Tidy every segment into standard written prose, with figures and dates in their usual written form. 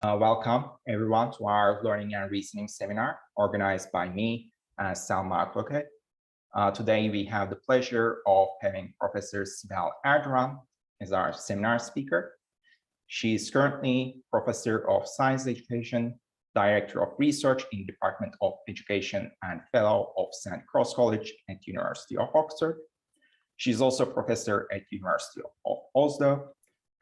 Welcome everyone to our Learning and Reasoning seminar organized by me, Salma Akloke. Today we have the pleasure of having Professor Sibel Erduran as our seminar speaker. She is currently Professor of Science Education, Director of Research in the Department of Education and Fellow of St. Cross College at University of Oxford. She's also Professor at University of Oslo.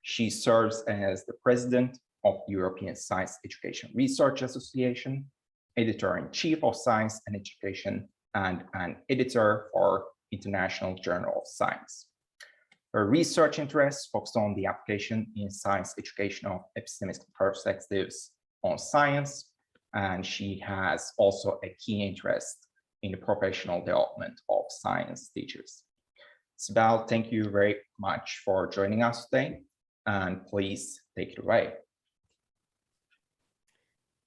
She serves as the President of the European Science Education Research Association, Editor-in-Chief of Science and Education, and an editor for International Journal of Science. Her research interests focus on the application in science education of epistemic perspectives on science, and she has also a keen interest in the professional development of science teachers. Sibel, thank you very much for joining us today, and please take it away.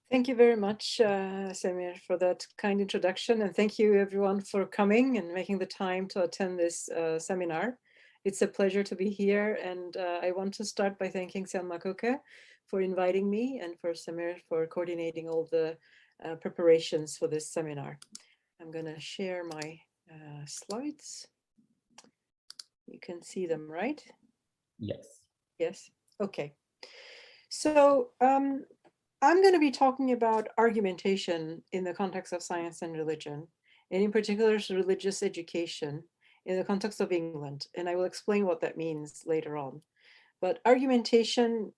Thank you very much, Samir, for that kind introduction, and thank you everyone for coming and making the time to attend this seminar. It's a pleasure to be here, and I want to start by thanking Selma Koke for inviting me and for Samir for coordinating all the preparations for this seminar. I'm going to share my slides. You can see them, right? Yes. Yes. Okay. So I'm going to be talking about argumentation in the context of science and religion, and in particular religious education in the context of England. And I will explain what that means later on. But argumentation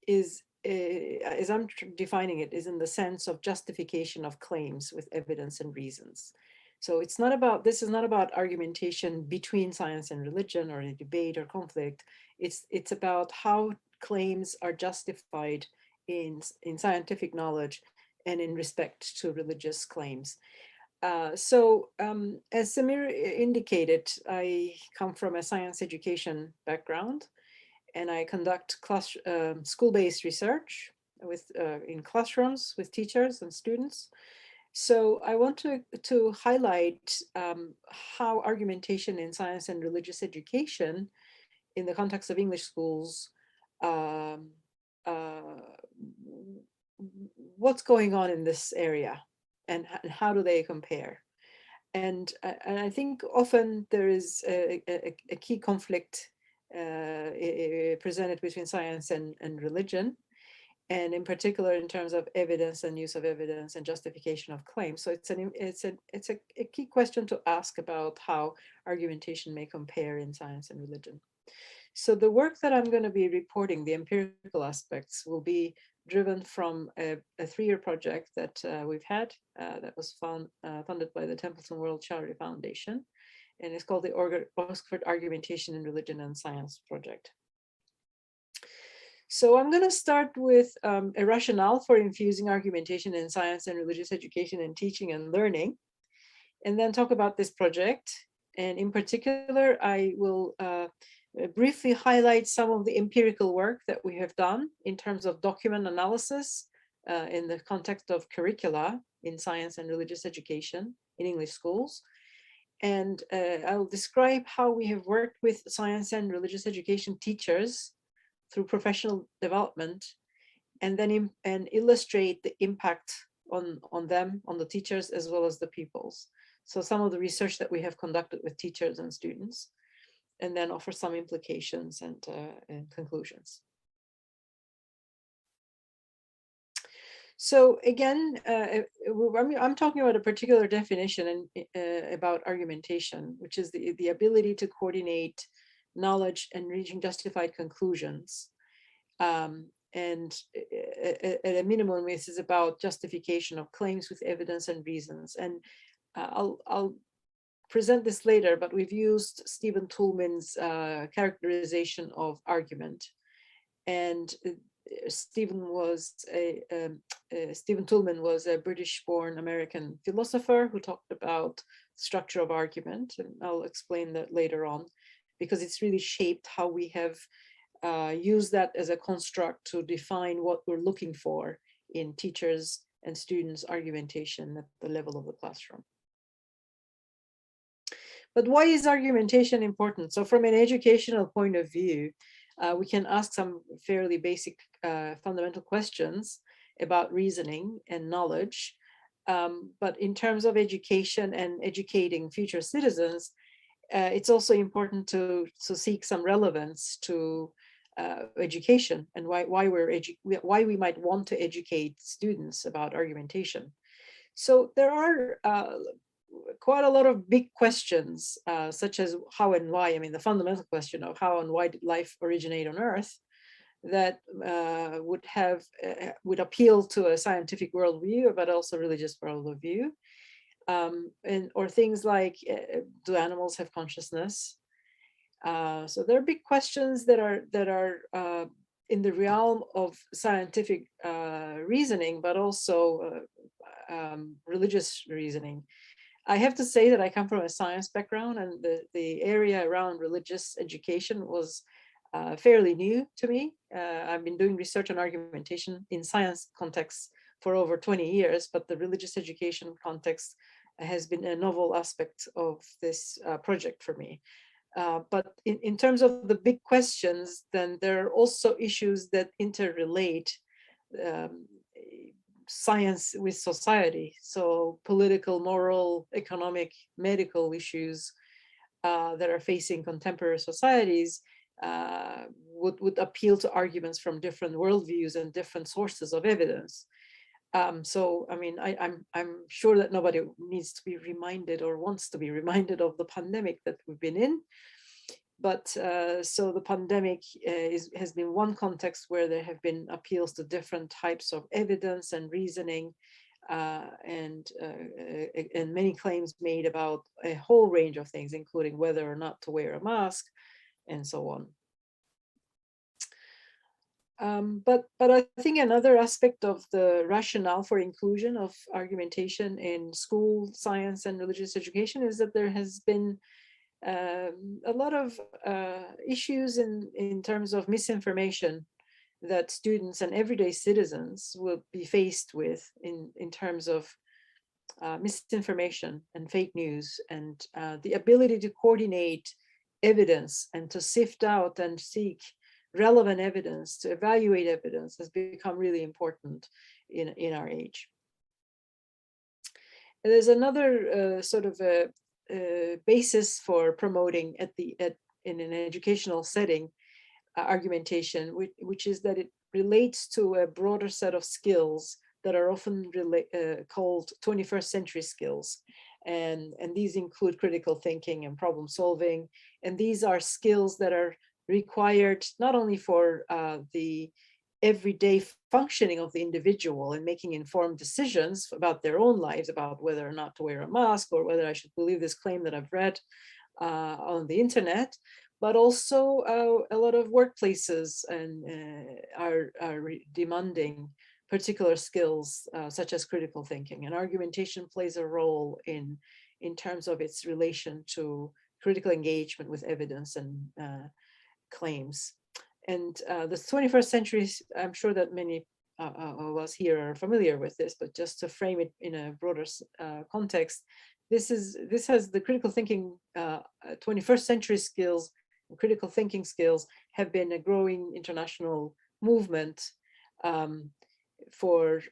is, as I'm defining it, is in the sense of justification of claims with evidence and reasons. So it's not about, this is not about argumentation between science and religion or a debate or conflict. It's about how claims are justified in scientific knowledge and in respect to religious claims. As Samir indicated, I come from a science education background, and I conduct school-based research with in classrooms with teachers and students. So I want to highlight how argumentation in science and religious education in the context of English schools, what's going on in this area and how do they compare. And I think often there is a key conflict presented between science and religion, and in particular in terms of evidence and use of evidence and justification of claims. So it's a key question to ask about how argumentation may compare in science and religion. So the work that I'm going to be reporting, the empirical aspects, will be driven from a 3-year project that we've had that was funded by the Templeton World Charity Foundation, and it's called the Oxford Argumentation in Religion and Science Project. So I'm going to start with a rationale for infusing argumentation in science and religious education and teaching and learning, and then talk about this project. And in particular, I will briefly highlight some of the empirical work that we have done in terms of document analysis in the context of curricula in science and religious education in English schools. And I will describe how we have worked with science and religious education teachers through professional development, and then illustrate the impact on them, on the teachers, as well as the pupils. So some of the research that we have conducted with teachers and students, and then offer some implications and conclusions. So again, I'm talking about a particular definition about argumentation, which is the ability to coordinate knowledge and reaching justified conclusions. And at a minimum, this is about justification of claims with evidence and reasons. And I'll present this later, but we've used Stephen Toulmin's characterization of argument. And Stephen Toulmin was a British-born American philosopher who talked about structure of argument, and I'll explain that later on, because it's really shaped how we have used that as a construct to define what we're looking for in teachers and students' argumentation at the level of the classroom. But why is argumentation important? So from an educational point of view, We can ask some fairly basic fundamental questions about reasoning and knowledge. But in terms of education and educating future citizens, it's also important to seek some relevance to education and why we might want to educate students about argumentation. So there are quite a lot of big questions, such as how and why. I mean, the fundamental question of how and why did life originate on Earth, that would appeal to a scientific worldview, but also religious worldview. Or things like, do animals have consciousness? So there are big questions that are in the realm of scientific reasoning, but also religious reasoning. I have to say that I come from a science background, and the area around religious education was fairly new to me. I've been doing research on argumentation in science contexts for over 20 years, but the religious education context has been a novel aspect of this project for me. But in terms of the big questions, then there are also issues that interrelate science with society. So political, moral, economic, medical issues that are facing contemporary societies would appeal to arguments from different worldviews and different sources of evidence. So, I mean, I'm sure that nobody needs to be reminded or wants to be reminded of the pandemic that we've been in. But so the pandemic has been one context where there have been appeals to different types of evidence and reasoning, and many claims made about a whole range of things, including whether or not to wear a mask, and so on. But I think another aspect of the rationale for inclusion of argumentation in school science and religious education is that there has been a lot of issues in terms of misinformation that students and everyday citizens will be faced with in terms of misinformation and fake news, and the ability to coordinate evidence and to sift out and seek relevant evidence, to evaluate evidence, has become really important in our age. And there's another sort of a basis for promoting in an educational setting argumentation, which is that it relates to a broader set of skills that are often called 21st century skills. And these include critical thinking and problem solving. And these are skills that are required not only for the everyday functioning of the individual and making informed decisions about their own lives, about whether or not to wear a mask or whether I should believe this claim that I've read on the internet, but also a lot of workplaces are demanding particular skills such as critical thinking, and argumentation plays a role in terms of its relation to critical engagement with evidence and claims. And the 21st century, I'm sure that many of us here are familiar with this, but just to frame it in a broader context, this has the critical thinking, 21st century skills, critical thinking skills have been a growing international movement for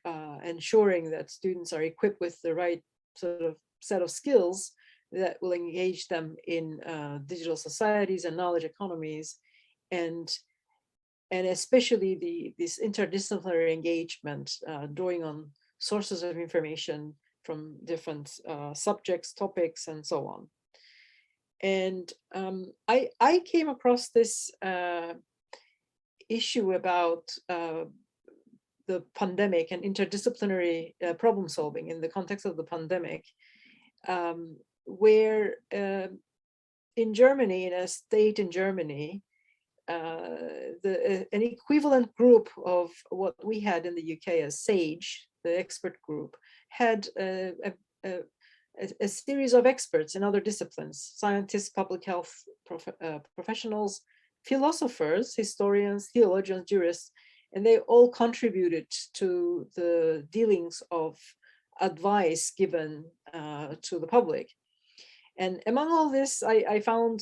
ensuring that students are equipped with the right sort of set of skills that will engage them in digital societies and knowledge economies, and especially this interdisciplinary engagement, drawing on sources of information from different subjects, topics, and so on. And I came across this issue about the pandemic and interdisciplinary problem solving in the context of the pandemic, where in Germany, in a state in Germany, an equivalent group of what we had in the UK as SAGE, the expert group, had a series of experts in other disciplines: scientists, public health professionals, philosophers, historians, theologians, jurists, and they all contributed to the dealings of advice given to the public. And among all this, I found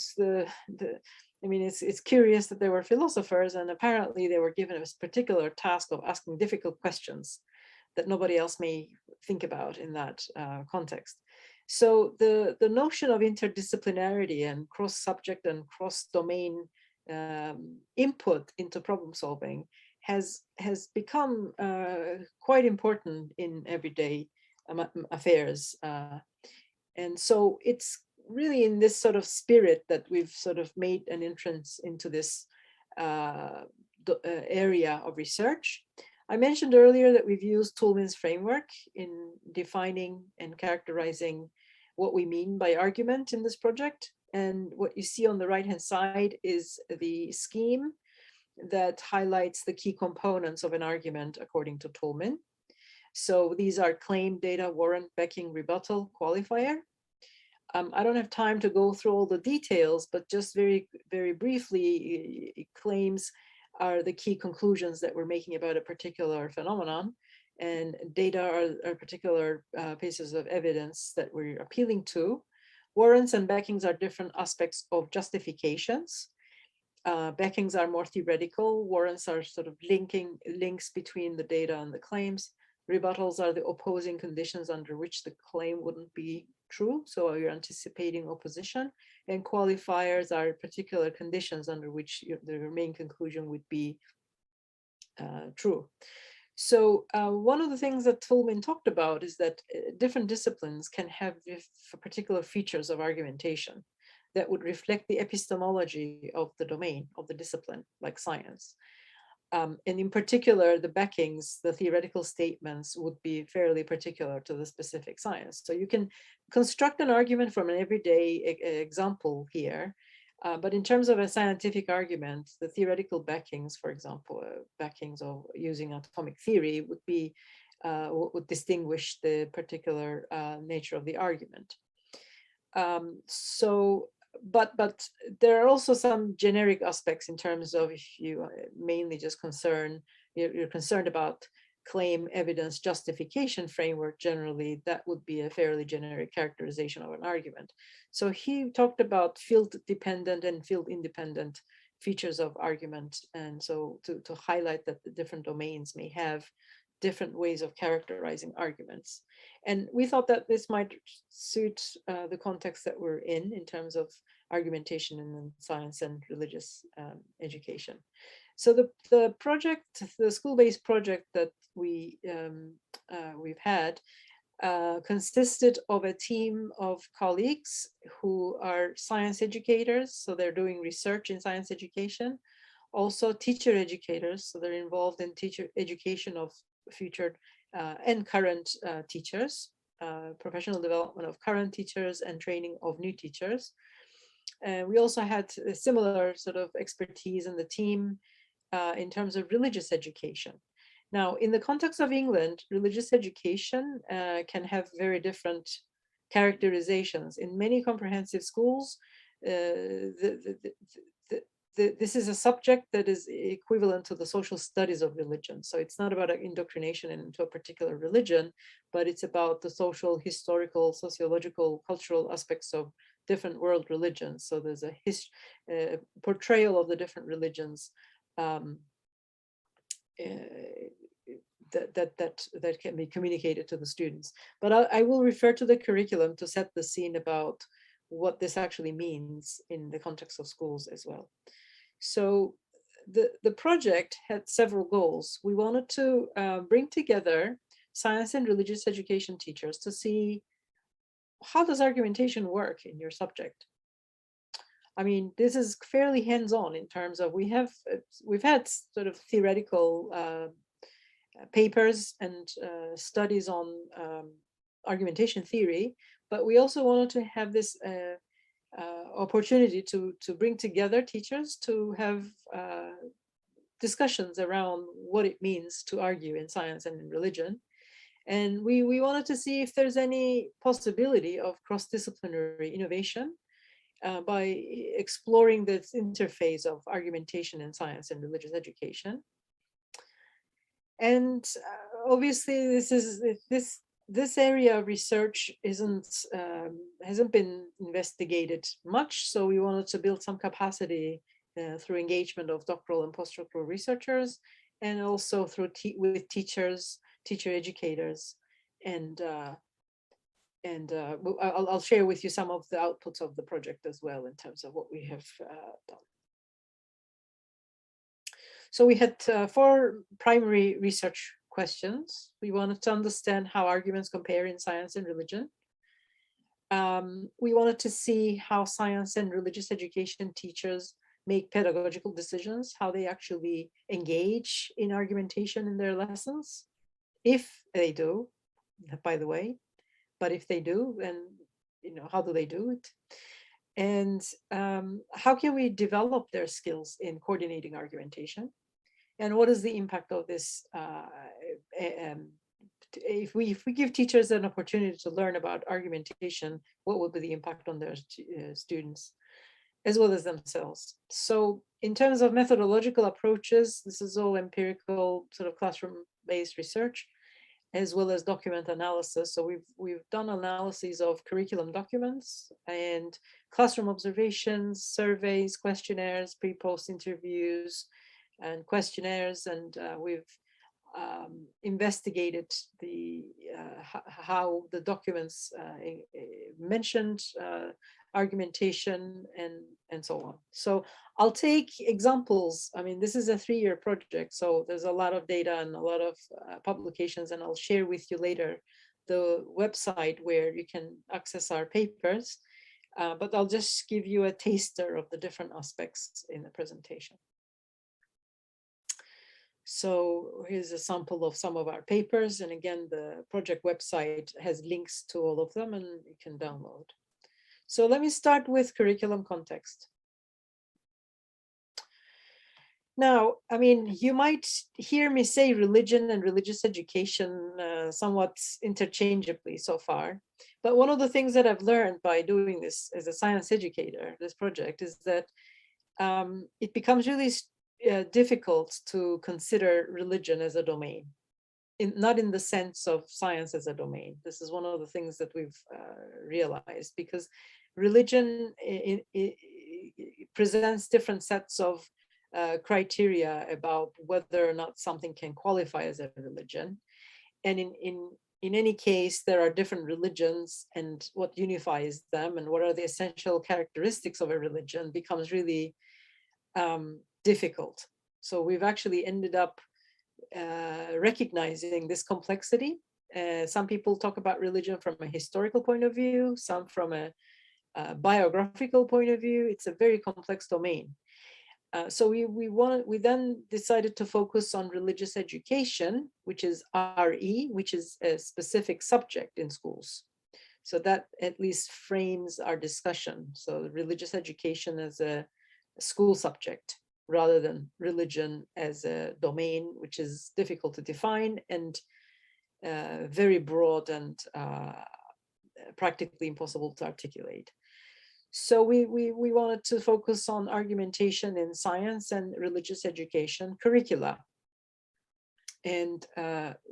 I mean, it's curious that they were philosophers, and apparently they were given a particular task of asking difficult questions that nobody else may think about in that context. So the notion of interdisciplinarity and cross-subject and cross-domain input into problem solving has become quite important in everyday affairs. And so it's really in this sort of spirit that we've sort of made an entrance into this area of research. I mentioned earlier that we've used Toulmin's framework in defining and characterizing what we mean by argument in this project. And what you see on the right-hand side is the scheme that highlights the key components of an argument according to Toulmin. So these are claim, data, warrant, backing, rebuttal, qualifier. I don't have time to go through all the details, but just very, very briefly, claims are the key conclusions that we're making about a particular phenomenon, and data are particular pieces of evidence that we're appealing to. Warrants and backings are different aspects of justifications. Backings are more theoretical. Warrants are sort of links between the data and the claims. Rebuttals are the opposing conditions under which the claim wouldn't be true, so you're anticipating opposition. And qualifiers are particular conditions under which the main conclusion would be true. So one of the things that Toulmin talked about is that different disciplines can have particular features of argumentation that would reflect the epistemology of the domain of the discipline, like science. And in particular, the backings, the theoretical statements would be fairly particular to the specific science. So you can construct an argument from an everyday example here, but in terms of a scientific argument, the theoretical backings, for example, backings of using atomic theory would be would distinguish the particular nature of the argument. But there are also some generic aspects in terms of, if you mainly just you're concerned about claim, evidence, justification framework generally, that would be a fairly generic characterization of an argument. So he talked about field dependent and field independent features of argument. And so to highlight that the different domains may have different ways of characterizing arguments. And we thought that this might suit the context that we're in terms of argumentation in science and religious education. So the project, the school-based project that we've had consisted of a team of colleagues who are science educators. So they're doing research in science education. Also teacher educators. So they're involved in teacher education of future and current teachers, professional development of current teachers and training of new teachers. We also had a similar sort of expertise in the team in terms of religious education. Now, in the context of England, religious education can have very different characterizations. In many comprehensive schools, this is a subject that is equivalent to the social studies of religion. So it's not about indoctrination into a particular religion, but it's about the social, historical, sociological, cultural aspects of different world religions. So there's a portrayal of the different religions that can be communicated to the students. But I will refer to the curriculum to set the scene about what this actually means in the context of schools as well. So the project had several goals. We wanted to bring together science and religious education teachers to see, how does argumentation work in your subject? I mean, this is fairly hands-on in terms of we've had sort of theoretical papers and studies on argumentation theory, but we also wanted to have this opportunity to bring together teachers to have discussions around what it means to argue in science and in religion. And we wanted to see if there's any possibility of cross-disciplinary innovation by exploring this interface of argumentation in science and religious education. And obviously this this area of research hasn't been investigated much, so we wanted to build some capacity through engagement of doctoral and postdoctoral researchers, and also through with teachers, teacher educators, and I'll share with you some of the outputs of the project as well in terms of what we have done. So we had 4 primary research questions. We wanted to understand how arguments compare in science and religion. We wanted to see how science and religious education teachers make pedagogical decisions, how they actually engage in argumentation in their lessons, if they do, by the way, but if they do, then, you know, how do they do it? And how can we develop their skills in coordinating argumentation? And what is the impact of this? If we give teachers an opportunity to learn about argumentation, what would be the impact on their students as well as themselves? So in terms of methodological approaches, this is all empirical sort of classroom-based research, as well as document analysis. So we've done analyses of curriculum documents and classroom observations, surveys, questionnaires, pre-post interviews, and questionnaires, and we've investigated how the documents mentioned argumentation and so on. So I'll take examples. I mean, this is a 3-year project, so there's a lot of data and a lot of publications, and I'll share with you later the website where you can access our papers, but I'll just give you a taster of the different aspects in the presentation. So here's a sample of some of our papers. And again, the project website has links to all of them and you can download. So let me start with curriculum context. Now, I mean, you might hear me say religion and religious education somewhat interchangeably so far. But one of the things that I've learned by doing this as a science educator, this project, is that it becomes really difficult to consider religion as a domain, not in the sense of science as a domain. This is one of the things that we've realized, because religion presents different sets of criteria about whether or not something can qualify as a religion. And in any case, there are different religions, and what unifies them and what are the essential characteristics of a religion becomes really difficult. So we've actually ended up recognizing this complexity. Some people talk about religion from a historical point of view, some from a biographical point of view. It's a very complex domain. So we then decided to focus on religious education, which is RE, which is a specific subject in schools. So that at least frames our discussion. So religious education as a school subject, rather than religion as a domain, which is difficult to define and very broad and practically impossible to articulate. So we wanted to focus on argumentation in science and religious education curricula. And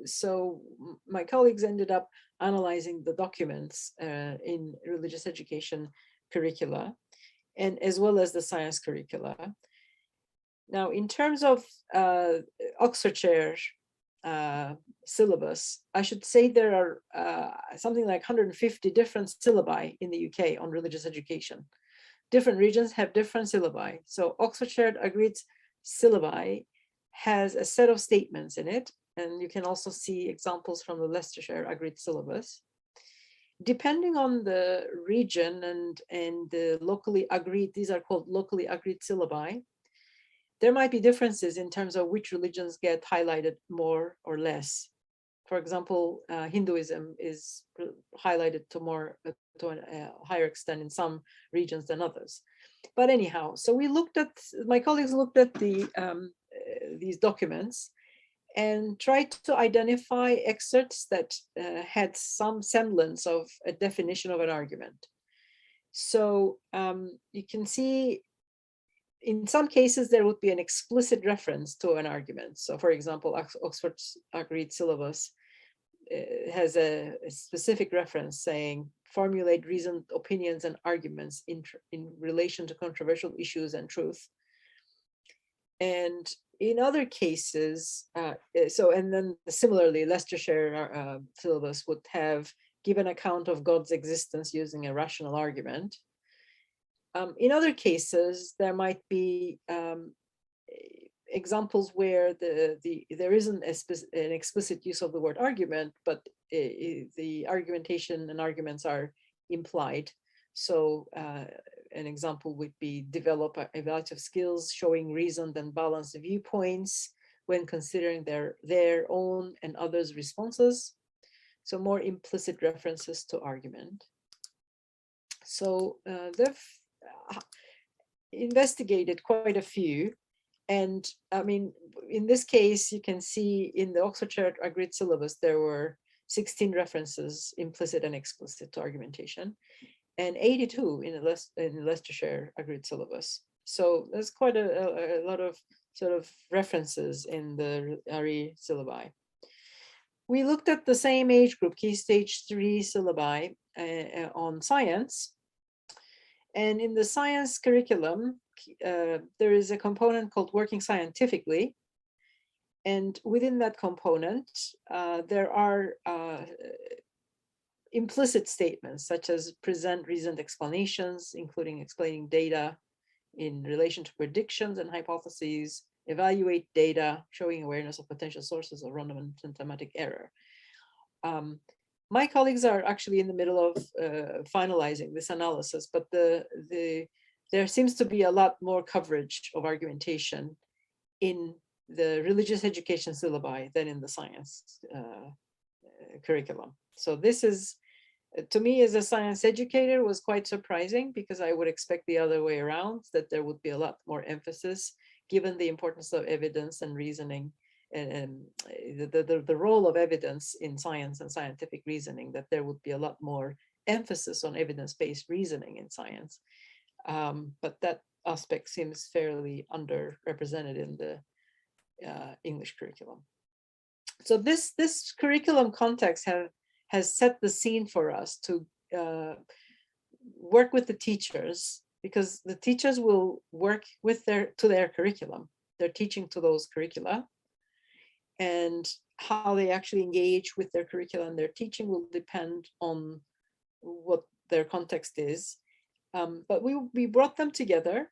so my colleagues ended up analyzing the documents in religious education curricula, and as well as the science curricula. Now, in terms of Oxfordshire syllabus, I should say there are something like 150 different syllabi in the UK on religious education. Different regions have different syllabi. So Oxfordshire Agreed syllabi has a set of statements in it, and you can also see examples from the Leicestershire Agreed syllabus. Depending on the region and the locally agreed, these are called locally agreed syllabi, there might be differences in terms of which religions get highlighted more or less. For example, Hinduism is highlighted to a higher extent in some regions than others. But anyhow, so my colleagues looked at these documents and tried to identify excerpts that had some semblance of a definition of an argument. So you can see in some cases, there would be an explicit reference to an argument. So for example, Oxford's Agreed syllabus has a specific reference saying formulate reasoned opinions and arguments in relation to controversial issues and truth. And in other cases, and then similarly, Leicestershire syllabus would have given account of God's existence using a rational argument. In other cases, there might be examples where there isn't an explicit use of the word argument, but the argumentation and arguments are implied. So an example would be develop evaluative skills showing reasoned and balanced viewpoints when considering their own and others' responses. So more implicit references to argument. So they've investigated quite a few. And I mean, in this case, you can see in the Oxfordshire Agreed Syllabus, there were 16 references, implicit and explicit, to argumentation, and 82 in the Leicestershire Agreed Syllabus. So there's quite a lot of sort of references in the RE syllabi. We looked at the same age group, Key Stage 3 syllabi on science. And in the science curriculum, there is a component called working scientifically. And within that component, there are implicit statements such as present reasoned explanations, including explaining data in relation to predictions and hypotheses, evaluate data, showing awareness of potential sources of random and symptomatic error. My colleagues are actually in the middle of finalizing this analysis, but there seems to be a lot more coverage of argumentation in the religious education syllabi than in the science curriculum. So this is, to me as a science educator, was quite surprising, because I would expect the other way around, that there would be a lot more emphasis, given the importance of evidence and reasoning, and the role of evidence in science and scientific reasoning, that there would be a lot more emphasis on evidence-based reasoning in science. But that aspect seems fairly underrepresented in the English curriculum. So this curriculum context has set the scene for us to work with the teachers, because the teachers will work with their curriculum. They're teaching to those curricula, and how they actually engage with their curricula and their teaching will depend on what their context is. But we brought them together,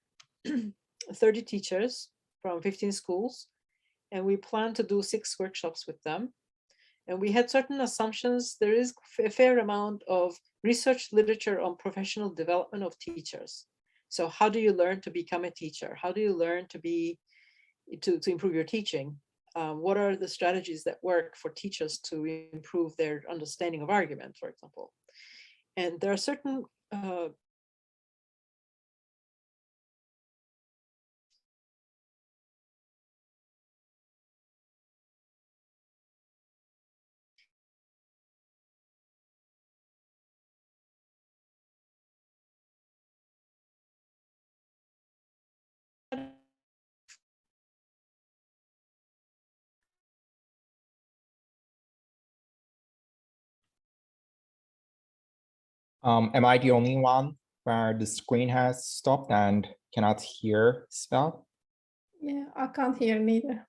30 teachers from 15 schools, and we plan to do 6 workshops with them. And we had certain assumptions. There is a fair amount of research literature on professional development of teachers. So how do you learn to become a teacher? How do you learn to improve your teaching? What are the strategies that work for teachers to improve their understanding of argument, for example? And there are certain Am I the only one where the screen has stopped and cannot hear Sibel? Yeah, I can't hear neither.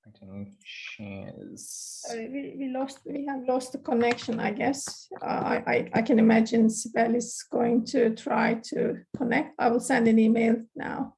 I think she is. We have lost the connection, I guess. I can imagine Sibel is going to try to connect. I will send an email now.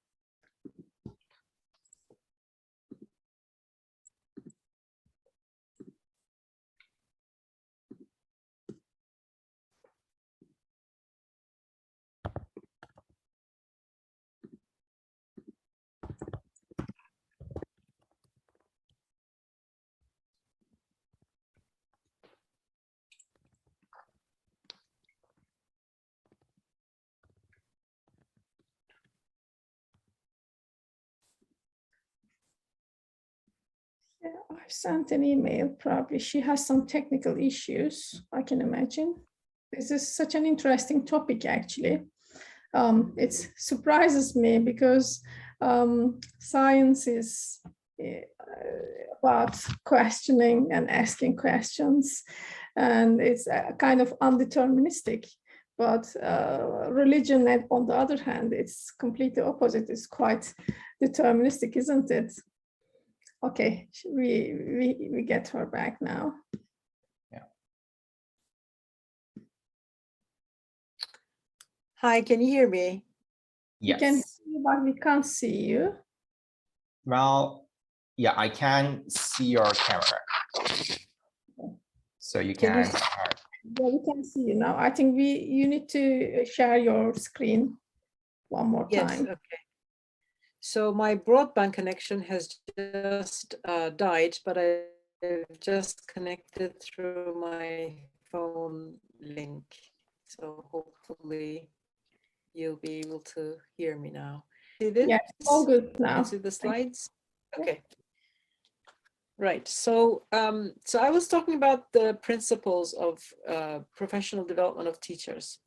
I've sent an email, probably she has some technical issues, I can imagine. This is such an interesting topic, actually. It surprises me because science is about questioning and asking questions, and it's kind of undeterministic. But religion, on the other hand, it's completely opposite. It's quite deterministic, isn't it? Okay, we get her back now. Yeah. Hi, can you hear me? We can Yes. see you, but we can't see you. Well, yeah, I can see your camera. So you Can you can. Yeah, we can see you now. I think you need to share your screen one more Yes, time. okay. So my broadband connection has just died, but I've just connected through my phone link. So hopefully you'll be able to hear me now. See this? Yeah, it's all good now. Can see the slides? Okay. Right. So, so I was talking about the principles of professional development of teachers.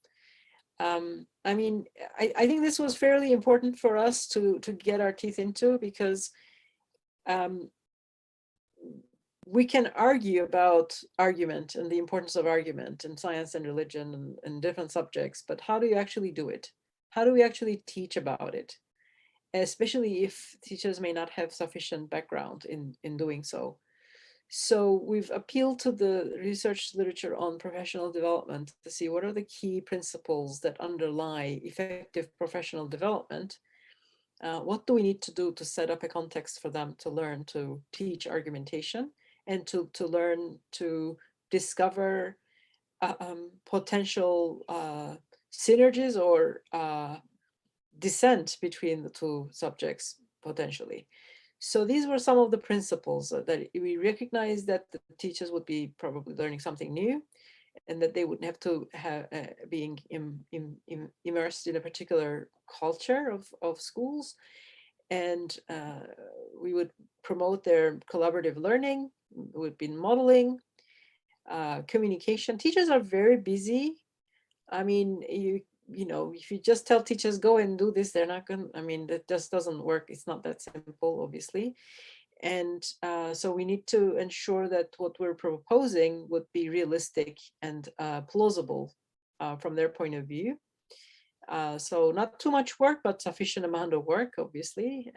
I mean, I think this was fairly important for us to get our teeth into, because we can argue about argument and the importance of argument in science and religion and different subjects, but how do you actually do it? How do we actually teach about it? Especially if teachers may not have sufficient background in doing so. So we've appealed to the research literature on professional development to see what are the key principles that underlie effective professional development. What do we need to do to set up a context for them to learn to teach argumentation and to learn to discover potential synergies or dissent between the two subjects potentially. So these were some of the principles that we recognized that the teachers would be probably learning something new, and that they would have to have being immersed in a particular culture of schools, and we would promote their collaborative learning. We've been modeling communication. Teachers are very busy. I mean, you know, if you just tell teachers go and do this, they're not going to, I mean, that just doesn't work. It's not that simple, obviously. And so we need to ensure that what we're proposing would be realistic and plausible from their point of view. So not too much work, but sufficient amount of work, obviously,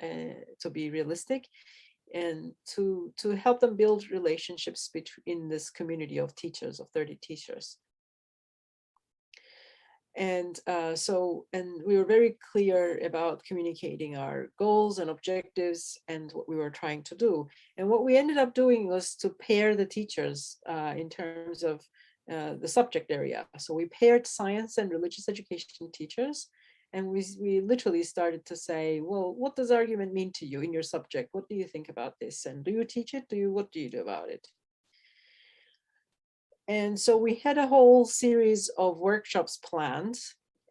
to be realistic, and to help them build relationships between this community of teachers, of 30 teachers. And and we were very clear about communicating our goals and objectives and what we were trying to do. And what we ended up doing was to pair the teachers in terms of the subject area. So we paired science and religious education teachers, and we literally started to say, well, what does argument mean to you in your subject? What do you think about this? And do you teach it? What do you do about it? And so we had a whole series of workshops planned,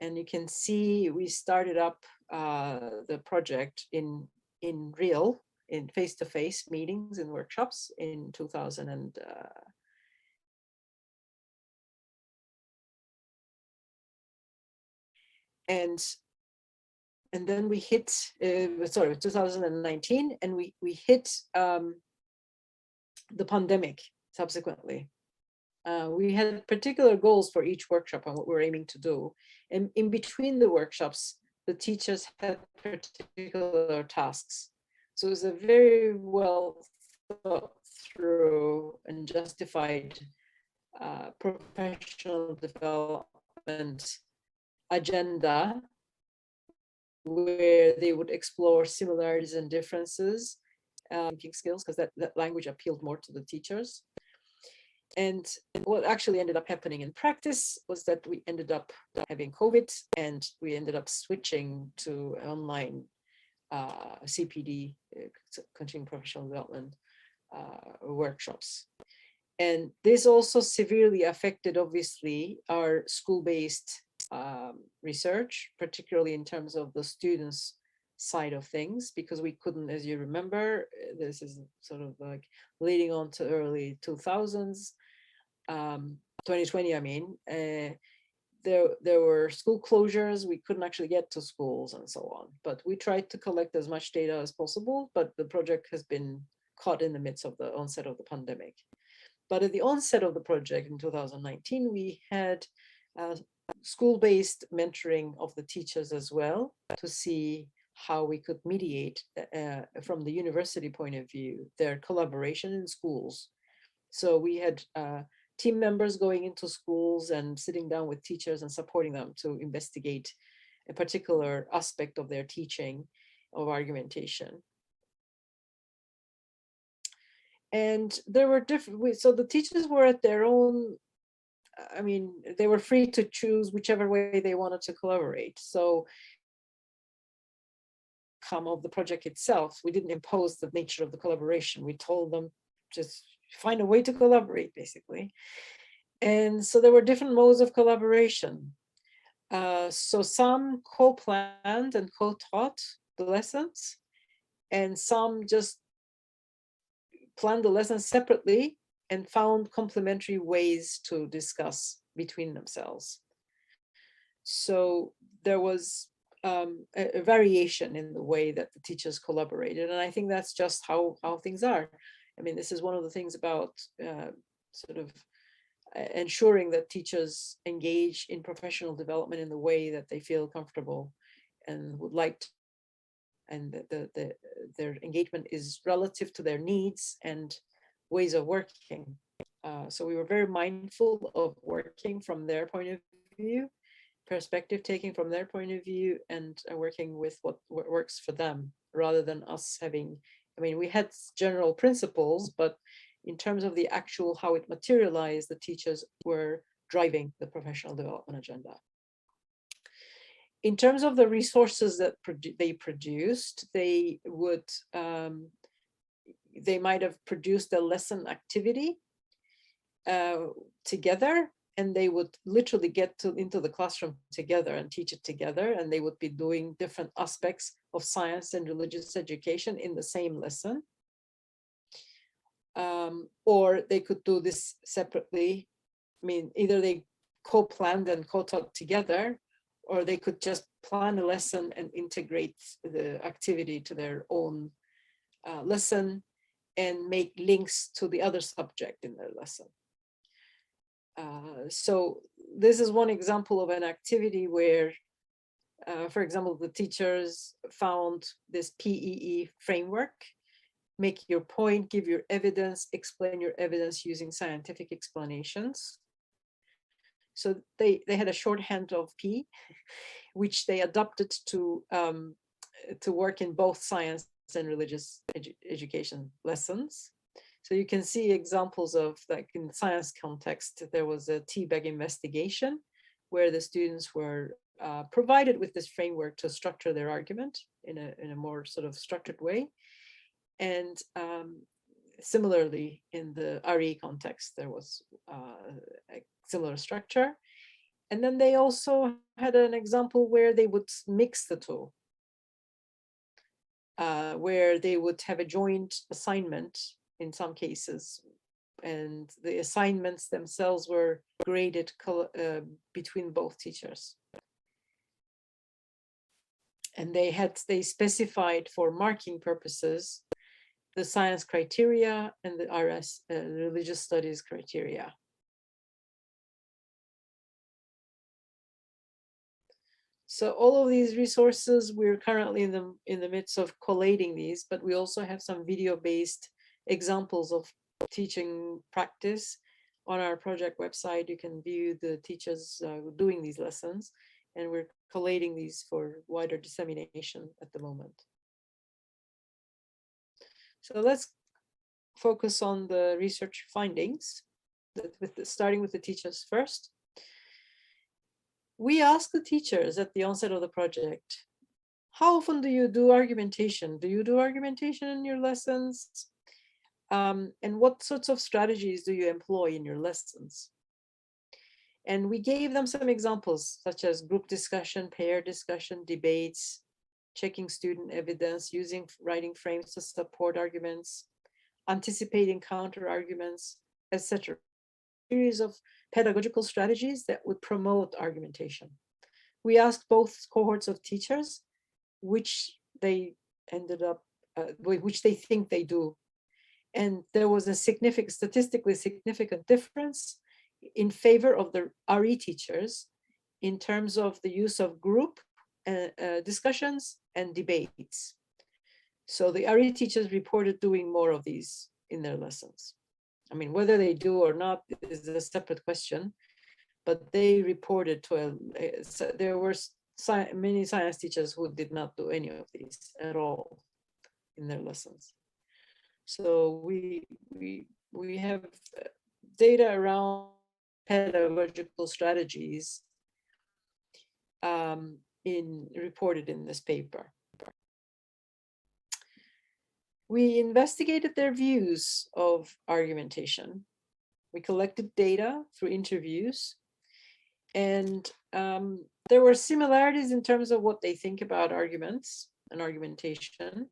and you can see we started up the project in real, in face-to-face meetings and workshops in 2000 and then we hit, sorry, 2019, and we hit the pandemic subsequently. We had particular goals for each workshop on what we're aiming to do. And in between the workshops, the teachers had particular tasks. So it was a very well thought through and justified professional development agenda, where they would explore similarities and differences, thinking skills, because that language appealed more to the teachers. And what actually ended up happening in practice was that we ended up having COVID, and we ended up switching to online CPD, continuing professional development workshops. And this also severely affected, obviously, our school-based research, particularly in terms of the students side of things, because we couldn't, as you remember, this is sort of like leading on to early 2000s, 2020, I mean, there were school closures, we couldn't actually get to schools and so on. But we tried to collect as much data as possible, but the project has been caught in the midst of the onset of the pandemic. But at the onset of the project in 2019, we had school-based mentoring of the teachers as well, to see how we could mediate from the university point of view, their collaboration in schools. So we had team members going into schools and sitting down with teachers and supporting them to investigate a particular aspect of their teaching of argumentation. And there were different, so the teachers were at their own, I mean, they were free to choose whichever way they wanted to collaborate. So of the project itself, we didn't impose the nature of the collaboration. We told them just find a way to collaborate, basically. And so there were different modes of collaboration. So some co-planned and co-taught the lessons, and some just planned the lessons separately and found complementary ways to discuss between themselves. So there was a variation in the way that the teachers collaborated. And I think that's just how things are. I mean, this is one of the things about sort of ensuring that teachers engage in professional development in the way that they feel comfortable and would like to, and their engagement is relative to their needs and ways of working. So we were very mindful of working from their point of view, perspective taking from their point of view, and working with what works for them, rather than us having, I mean, we had general principles, but in terms of the actual how it materialized, the teachers were driving the professional development agenda. In terms of the resources that they produced, they would, they might have produced a lesson activity together, and they would literally get into the classroom together and teach it together, and they would be doing different aspects of science and religious education in the same lesson. Or they could do this separately. I mean, either they co-planned and co-taught together, or they could just plan a lesson and integrate the activity to their own lesson and make links to the other subject in their lesson. So this is one example of an activity where, for example, the teachers found this PEE framework: make your point, give your evidence, explain your evidence using scientific explanations. So they had a shorthand of P, which they adopted to work in both science and religious education lessons. So you can see examples of, like in science context, there was a TBAG investigation where the students were provided with this framework to structure their argument in a more sort of structured way. And similarly, in the RE context, there was a similar structure. And then they also had an example where they would mix the two, where they would have a joint assignment in some cases, and the assignments themselves were graded between both teachers. And they specified for marking purposes the science criteria and the RS, religious studies criteria. So all of these resources, we're currently in the midst of collating these, but we also have some video-based examples of teaching practice on our project website. You can view the teachers doing these lessons, and we're collating these for wider dissemination at the moment. So let's focus on the research findings, starting with the teachers first. We asked the teachers at the onset of the project, how often do you do argumentation? Do you do argumentation in your lessons? And what sorts of strategies do you employ in your lessons? And we gave them some examples, such as group discussion, pair discussion, debates, checking student evidence, using writing frames to support arguments, anticipating counter arguments, etc. Series of pedagogical strategies that would promote argumentation. We asked both cohorts of teachers which they ended up, which they think they do. And there was a statistically significant difference in favor of the RE teachers in terms of the use of group discussions and debates. So the RE teachers reported doing more of these in their lessons. I mean, whether they do or not is a separate question, but they reported there were many science teachers who did not do any of these at all in their lessons. So we have data around pedagogical strategies reported in this paper. We investigated their views of argumentation. We collected data through interviews, and there were similarities in terms of what they think about arguments and argumentation.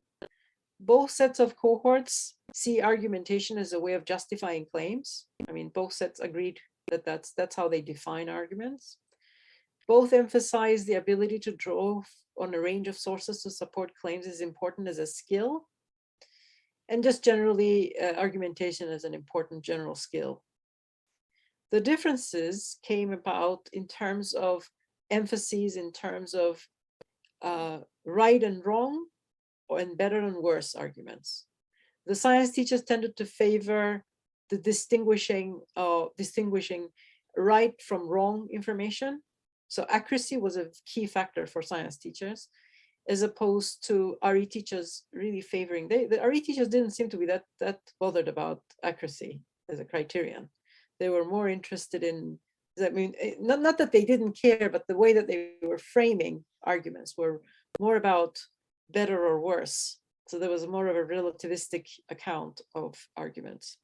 Both sets of cohorts see argumentation as a way of justifying claims. I mean, both sets agreed that that's how they define arguments. Both emphasize the ability to draw on a range of sources to support claims is important as a skill. And just generally, argumentation is an important general skill. The differences came about in terms of emphases, in terms of right and wrong, and better and worse arguments. The science teachers tended to favor the distinguishing right from wrong information. So accuracy was a key factor for science teachers, as opposed to RE teachers really favoring. The RE teachers didn't seem to be that bothered about accuracy as a criterion. They were more interested in, I mean, not that they didn't care, but the way that they were framing arguments were more about better or worse. So there was more of a relativistic account of arguments.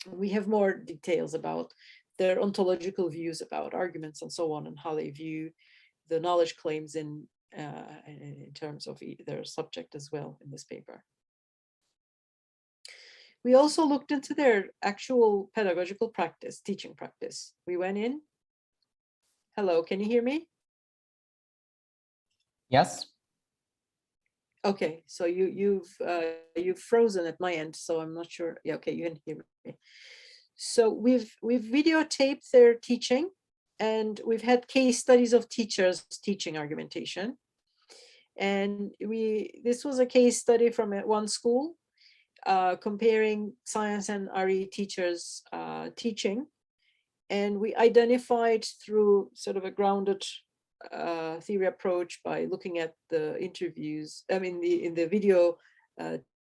We have more details about their ontological views about arguments and so on, and how they view the knowledge claims in terms of their subject as well in this paper. We also looked into their actual pedagogical practice, teaching practice. We went in. Hello, can you hear me? Yes. Okay, so you've frozen at my end, so I'm not sure. Yeah, okay, you can hear me. So we've videotaped their teaching, and we've had case studies of teachers teaching argumentation. And this was a case study from one school comparing science and RE teachers teaching. And we identified through sort of a grounded theory approach by looking at the interviews, in the video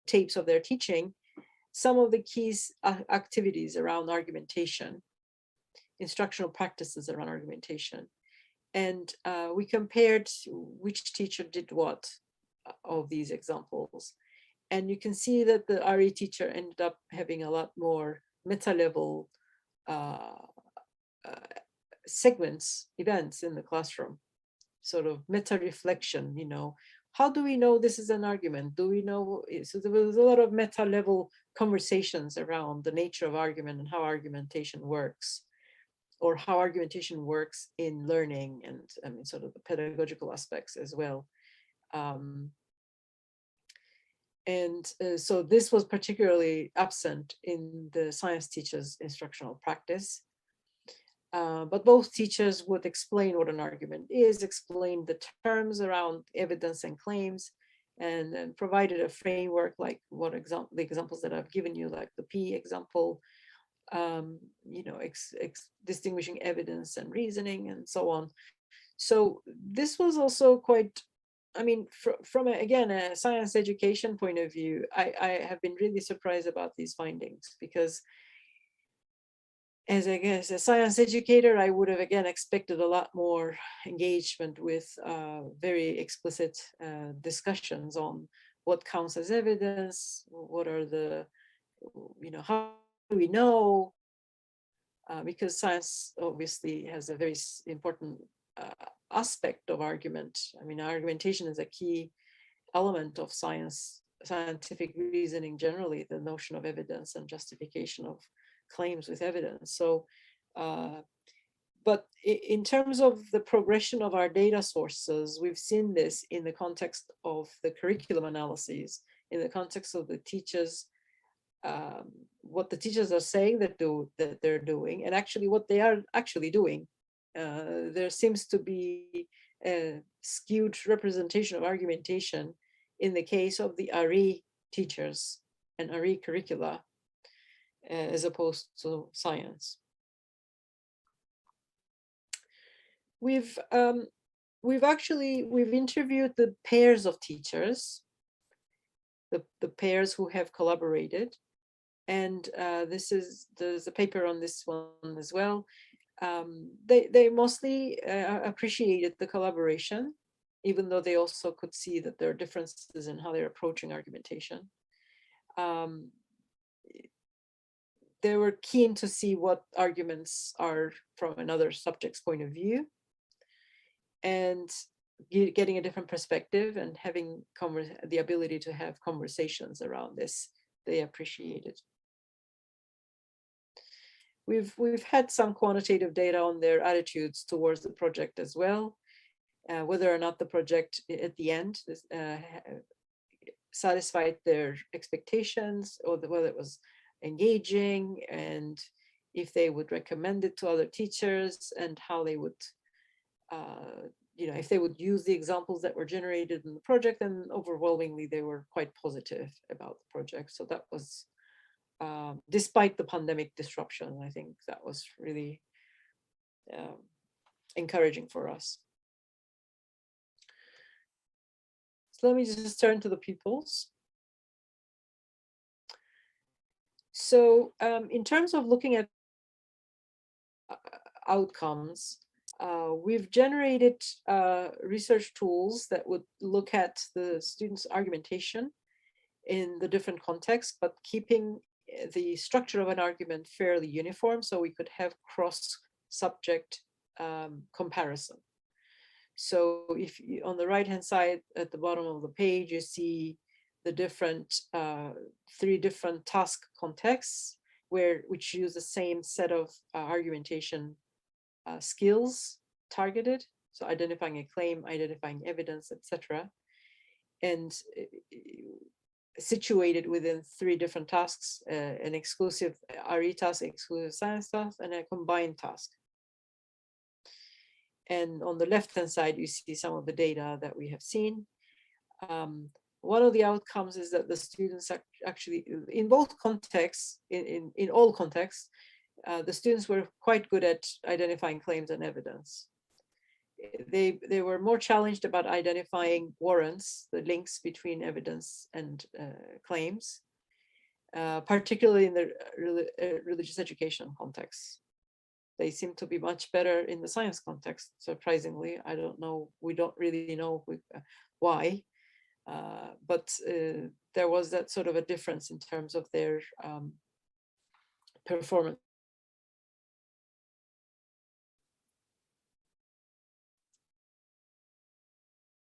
tapes of their teaching, some of the key activities around argumentation, instructional practices around argumentation. And we compared which teacher did what of these examples. And you can see that the RE teacher ended up having a lot more meta-level segments, events in the classroom, sort of meta-reflection, how do we know this is an argument? Do we know? So there was a lot of meta-level conversations around the nature of argument and how argumentation works, or how argumentation works in learning, and sort of the pedagogical aspects as well. So this was particularly absent in the science teachers' instructional practice. But both teachers would explain what an argument is, explain the terms around evidence and claims, and provided a framework like the examples that I've given you, like the P example, distinguishing evidence and reasoning and so on. So this was also quite, from a science education point of view, I have been really surprised about these findings, because as a science educator, I would have again expected a lot more engagement with very explicit discussions on what counts as evidence, what are the, how do we know? Because science obviously has a very important aspect of argument. I mean, argumentation is a key element of scientific reasoning generally, the notion of evidence and justification of claims with evidence. So, but in terms of the progression of our data sources, we've seen this in the context of the curriculum analyses, in the context of the teachers, what the teachers are saying that they're doing, and actually what they are actually doing. There seems to be a skewed representation of argumentation in the case of the RE teachers and RE curricula, as opposed to science. We've interviewed the pairs of teachers, the pairs who have collaborated, and there's a paper on this one as well. They mostly appreciated the collaboration, even though they also could see that there are differences in how they're approaching argumentation. They were keen to see what arguments are from another subject's point of view, and getting a different perspective and having the ability to have conversations around this, they appreciated. We've had some quantitative data on their attitudes towards the project as well, whether or not the project at the end satisfied their expectations, or whether it was engaging, and if they would recommend it to other teachers, and how they would, if they would use the examples that were generated in the project. And overwhelmingly, they were quite positive about the project. So that was, despite the pandemic disruption, I think that was really encouraging for us. So let me just turn to the pupils. So in terms of looking at outcomes, we've generated research tools that would look at the students' argumentation in the different contexts, but keeping the structure of an argument fairly uniform, so we could have cross-subject comparison. So if you, on the right-hand side at the bottom of the page, you see the different 3 different task contexts which use the same set of argumentation skills targeted. So identifying a claim, identifying evidence, etc. And situated within 3 different tasks, an exclusive RE task, exclusive science task, and a combined task. And on the left-hand side, you see some of the data that we have seen. One of the outcomes is that the students actually, in both contexts, in all contexts, the students were quite good at identifying claims and evidence. They were more challenged about identifying warrants, the links between evidence and claims, particularly in the religious education context. They seem to be much better in the science context, surprisingly. I don't know, we don't really know why, but there was that sort of a difference in terms of their performance.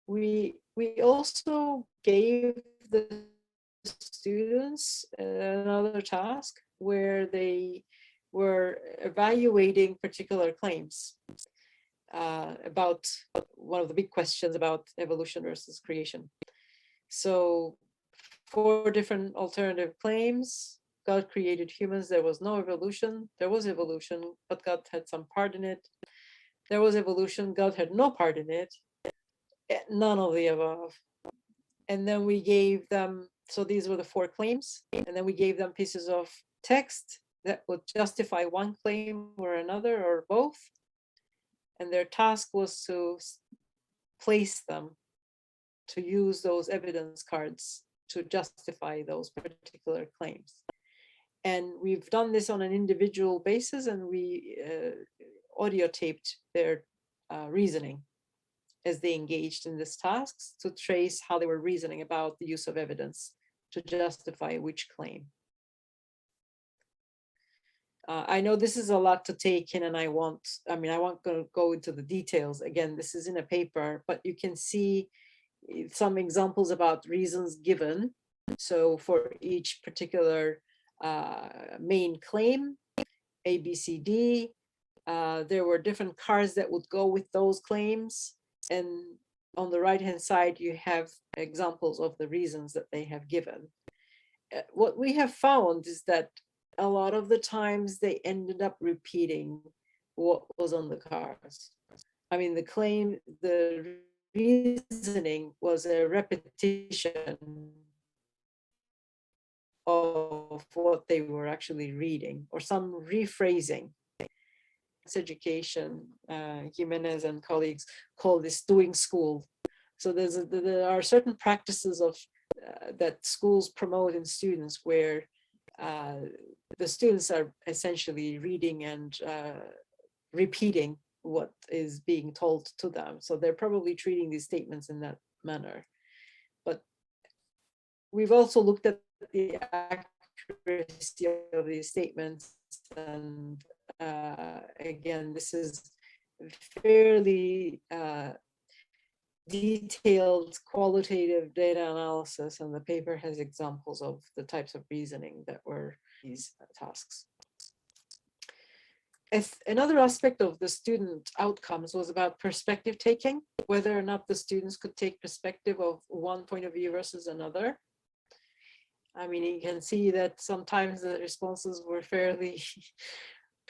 We also gave the students another task where they were evaluating particular claims about one of the big questions about evolution versus creation. So 4 different alternative claims. God created humans, there was no evolution. There was evolution, but God had some part in it. There was evolution, God had no part in it. None of the above. And then we gave them, so these were the 4 claims, and then we gave them pieces of text that would justify one claim or another or both. And their task was to place them, to use those evidence cards to justify those particular claims. And we've done this on an individual basis, and we audio taped their reasoning as they engaged in this task to trace how they were reasoning about the use of evidence to justify which claim. I know this is a lot to take in, and I won't going to go into the details. Again, this is in a paper, but you can see some examples about reasons given. So for each particular main claim, A, B, C, D, there were different cards that would go with those claims. And on the right-hand side, you have examples of the reasons that they have given. What we have found is that a lot of the times they ended up repeating what was on the cards. I mean, the reasoning was a repetition of what they were actually reading, or some rephrasing. Education, Jimenez and colleagues call this doing school. So there are certain practices of that schools promote in students where the students are essentially reading and repeating what is being told to them. So they're probably treating these statements in that manner. But we've also looked at the accuracy of these statements. And again, this is fairly detailed qualitative data analysis, and the paper has examples of the types of reasoning that were these tasks. Another aspect of the student outcomes was about perspective taking, whether or not the students could take perspective of one point of view versus another. I mean, you can see that sometimes the responses were fairly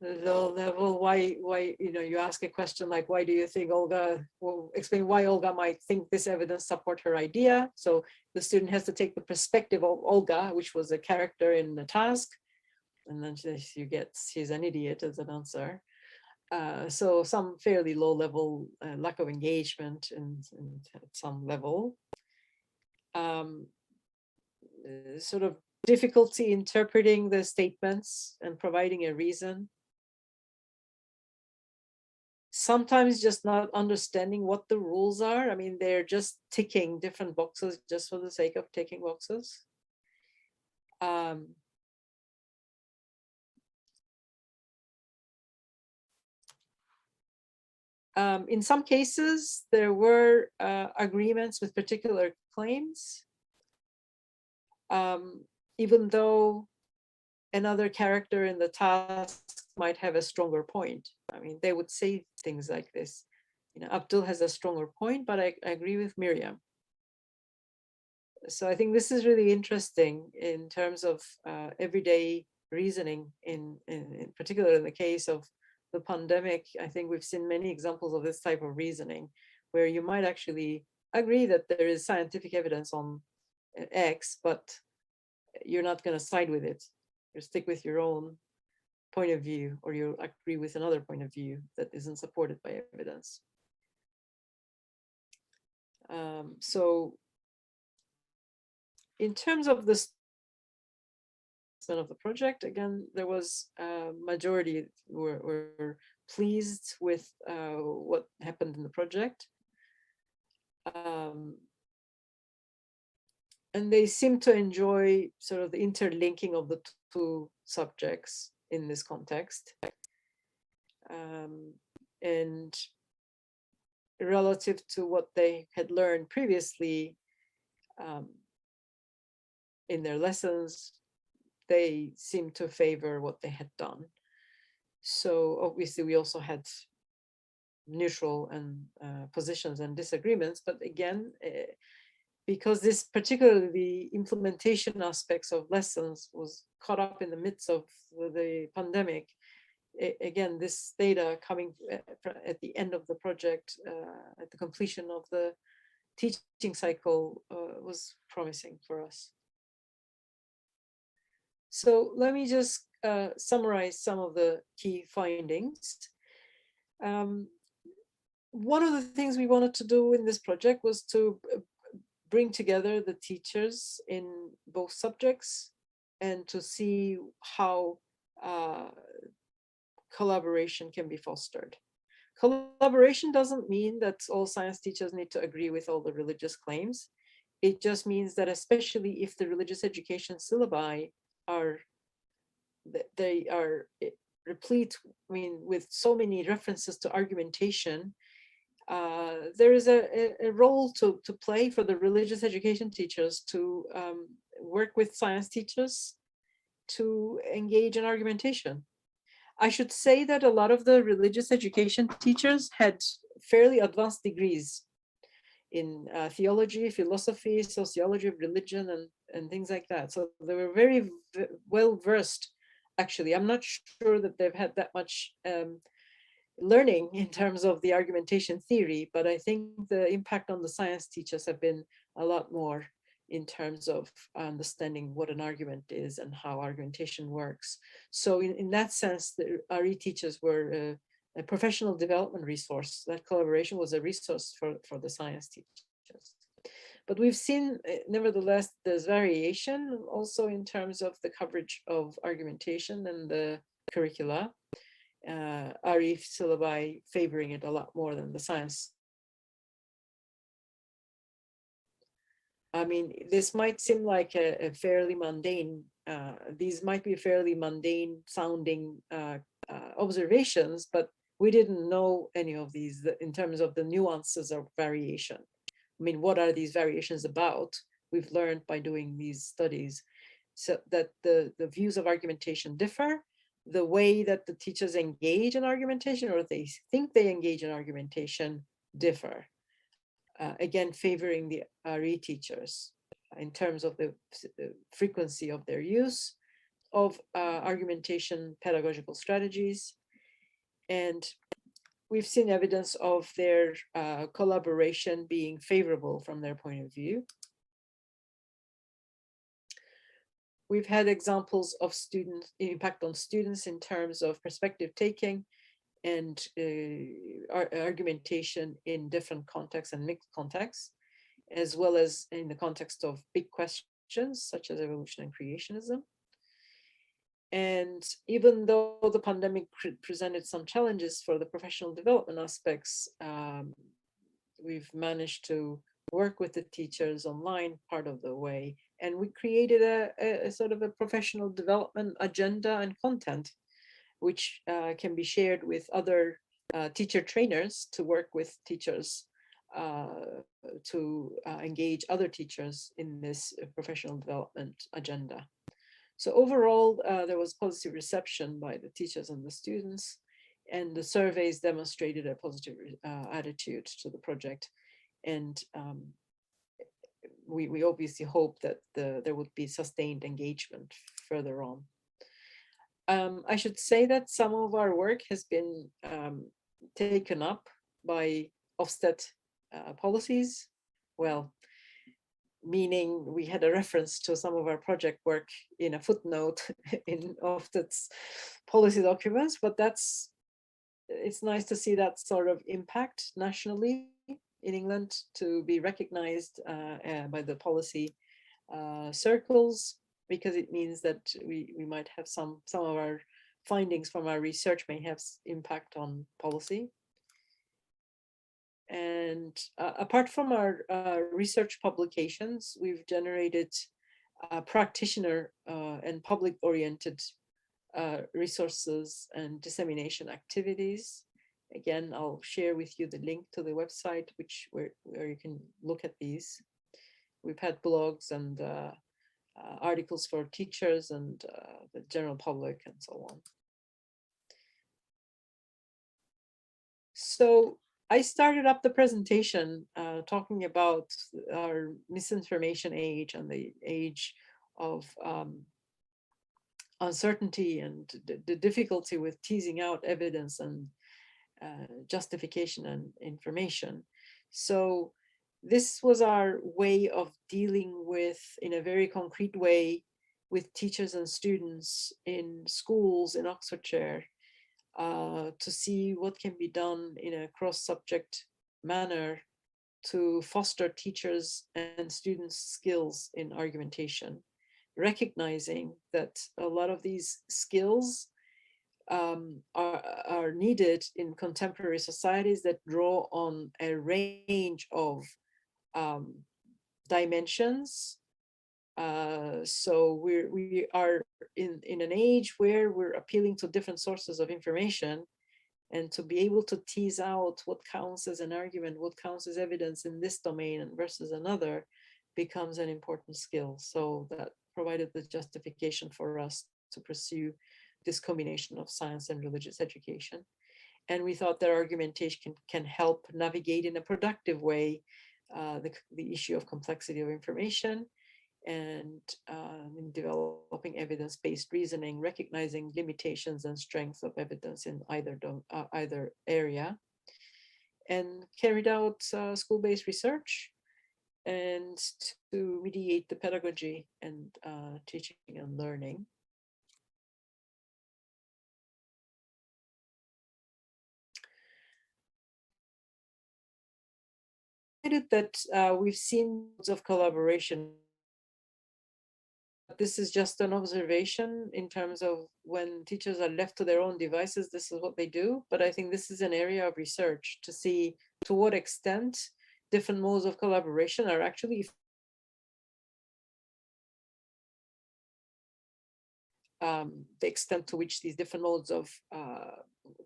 low level. Why, you ask a question like, why do you think Olga, well, explain why Olga might think this evidence support her idea. So the student has to take the perspective of Olga, which was a character in the task. And then you get, she's an idiot as an answer. So some fairly low level lack of engagement and at some level. Sort of difficulty interpreting the statements and providing a reason. Sometimes just not understanding what the rules are. I mean, they're just ticking different boxes just for the sake of ticking boxes. In some cases, there were agreements with particular claims, even though another character in the task might have a stronger point. I mean, they would say things like this, Abdul has a stronger point, but I agree with Miriam. So I think this is really interesting in terms of everyday reasoning, in particular in the case of the pandemic. I think we've seen many examples of this type of reasoning, where you might actually agree that there is scientific evidence on X, but you're not going to side with it. You stick with your own point of view, or you agree with another point of view that isn't supported by evidence. So in terms of the of the project, again, there was a majority were pleased with what happened in the project. And they seem to enjoy sort of the interlinking of the two subjects in this context. And relative to what they had learned previously in their lessons, they seem to favor what they had done. So obviously we also had neutral and positions and disagreements, but again, because this particularly the implementation aspects of lessons was caught up in the midst of the pandemic, again, this data coming at the end of the project, at the completion of the teaching cycle, was promising for us. So let me just summarize some of the key findings. One of the things we wanted to do in this project was to bring together the teachers in both subjects and to see how collaboration can be fostered. Collaboration doesn't mean that all science teachers need to agree with all the religious claims. It just means that, especially if the religious education syllabi they are replete, I mean, with so many references to argumentation, there is a role to play for the religious education teachers to work with science teachers to engage in argumentation. I should say that a lot of the religious education teachers had fairly advanced degrees in theology, philosophy, sociology of religion, and things like that. So they were very well versed, actually. I'm not sure that they've had that much learning in terms of the argumentation theory, but I think the impact on the science teachers have been a lot more in terms of understanding what an argument is and how argumentation works. So in that sense, the RE teachers were a professional development resource. That collaboration was a resource for the science teachers. But we've seen, nevertheless, there's variation also in terms of the coverage of argumentation and the curricula. RE syllabi favoring it a lot more than the science. I mean, this might seem like a fairly mundane, these might be fairly mundane sounding observations, but we didn't know any of these in terms of the nuances of variation. I mean, what are these variations about? We've learned by doing these studies so that the views of argumentation differ, the way that the teachers engage in argumentation or they think they engage in argumentation differ. Again, favoring the RE teachers in terms of the frequency of their use of argumentation pedagogical strategies. And we've seen evidence of their collaboration being favorable from their point of view. We've had examples of student impact on students in terms of perspective taking and argumentation in different contexts and mixed contexts, as well as in the context of big questions such as evolution and creationism. And even though the pandemic presented some challenges for the professional development aspects, we've managed to work with the teachers online part of the way. And we created a sort of a professional development agenda and content which can be shared with other teacher trainers to work with teachers to engage other teachers in this professional development agenda. So overall, there was positive reception by the teachers and the students, and the surveys demonstrated a positive attitude to the project. And we obviously hope that there would be sustained engagement further on. I should say that some of our work has been taken up by Ofsted policies. Well, meaning we had a reference to some of our project work in a footnote in Ofsted's policy documents, but it's nice to see that sort of impact nationally in England to be recognized by the policy circles, because it means that we might have some of our findings from our research may have impact on policy. And apart from our research publications, we've generated practitioner and public-oriented resources and dissemination activities. Again, I'll share with you the link to the website, where you can look at these. We've had blogs and articles for teachers and the general public and so on. So I started up the presentation talking about our misinformation age and the age of uncertainty and the difficulty with teasing out evidence and justification and information. So this was our way of dealing with, in a very concrete way, with teachers and students in schools in Oxfordshire to see what can be done in a cross-subject manner to foster teachers and students' skills in argumentation, recognizing that a lot of these skills are needed in contemporary societies that draw on a range of dimensions So we are in an age where we're appealing to different sources of information, and to be able to tease out what counts as an argument, what counts as evidence in this domain versus another becomes an important skill. So that provided the justification for us to pursue this combination of science and religious education. And we thought that argumentation can help navigate in a productive way the issue of complexity of information, and in developing evidence-based reasoning, recognizing limitations and strengths of evidence in either area, and carried out school-based research and to mediate the pedagogy and teaching and learning. That we've seen lots of collaboration. This is just an observation in terms of when teachers are left to their own devices, this is what they do. But I think this is an area of research to see to what extent different modes of collaboration are actually the extent to which these different modes of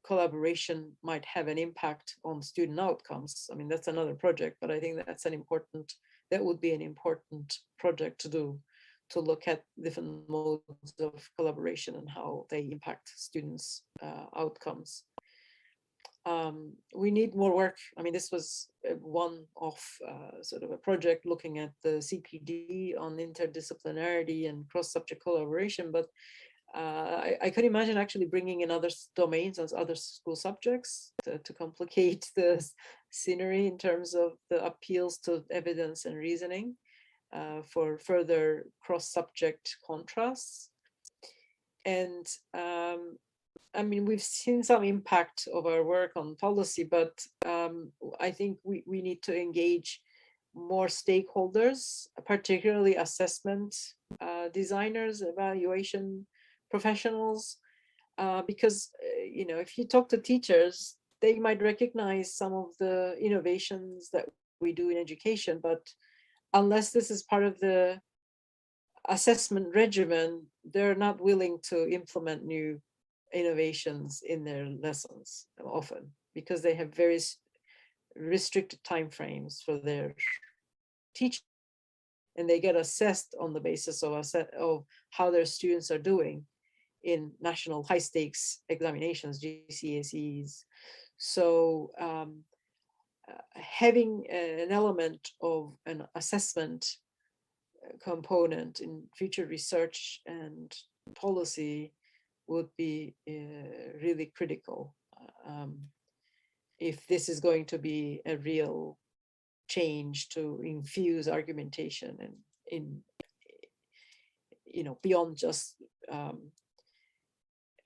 collaboration might have an impact on student outcomes. I mean, that's another project, but I think that would be an important project to do, to look at different modes of collaboration and how they impact students' outcomes. We need more work. I mean, this was one of sort of a project looking at the CPD on interdisciplinarity and cross-subject collaboration, but I could imagine actually bringing in other domains as other school subjects to complicate the scenery in terms of the appeals to evidence and reasoning for further cross-subject contrasts. And I mean, we've seen some impact of our work on policy, but I think we need to engage more stakeholders, particularly assessment designers, evaluation professionals, because you know, if you talk to teachers, they might recognize some of the innovations that we do in education, but unless this is part of the assessment regimen, they're not willing to implement new innovations in their lessons often, because they have very restricted timeframes for their teaching, and they get assessed on the basis of how their students are doing in national high stakes examinations, GCSEs. So having an element of an assessment component in future research and policy would be really critical if this is going to be a real change to infuse argumentation and in, you know, beyond just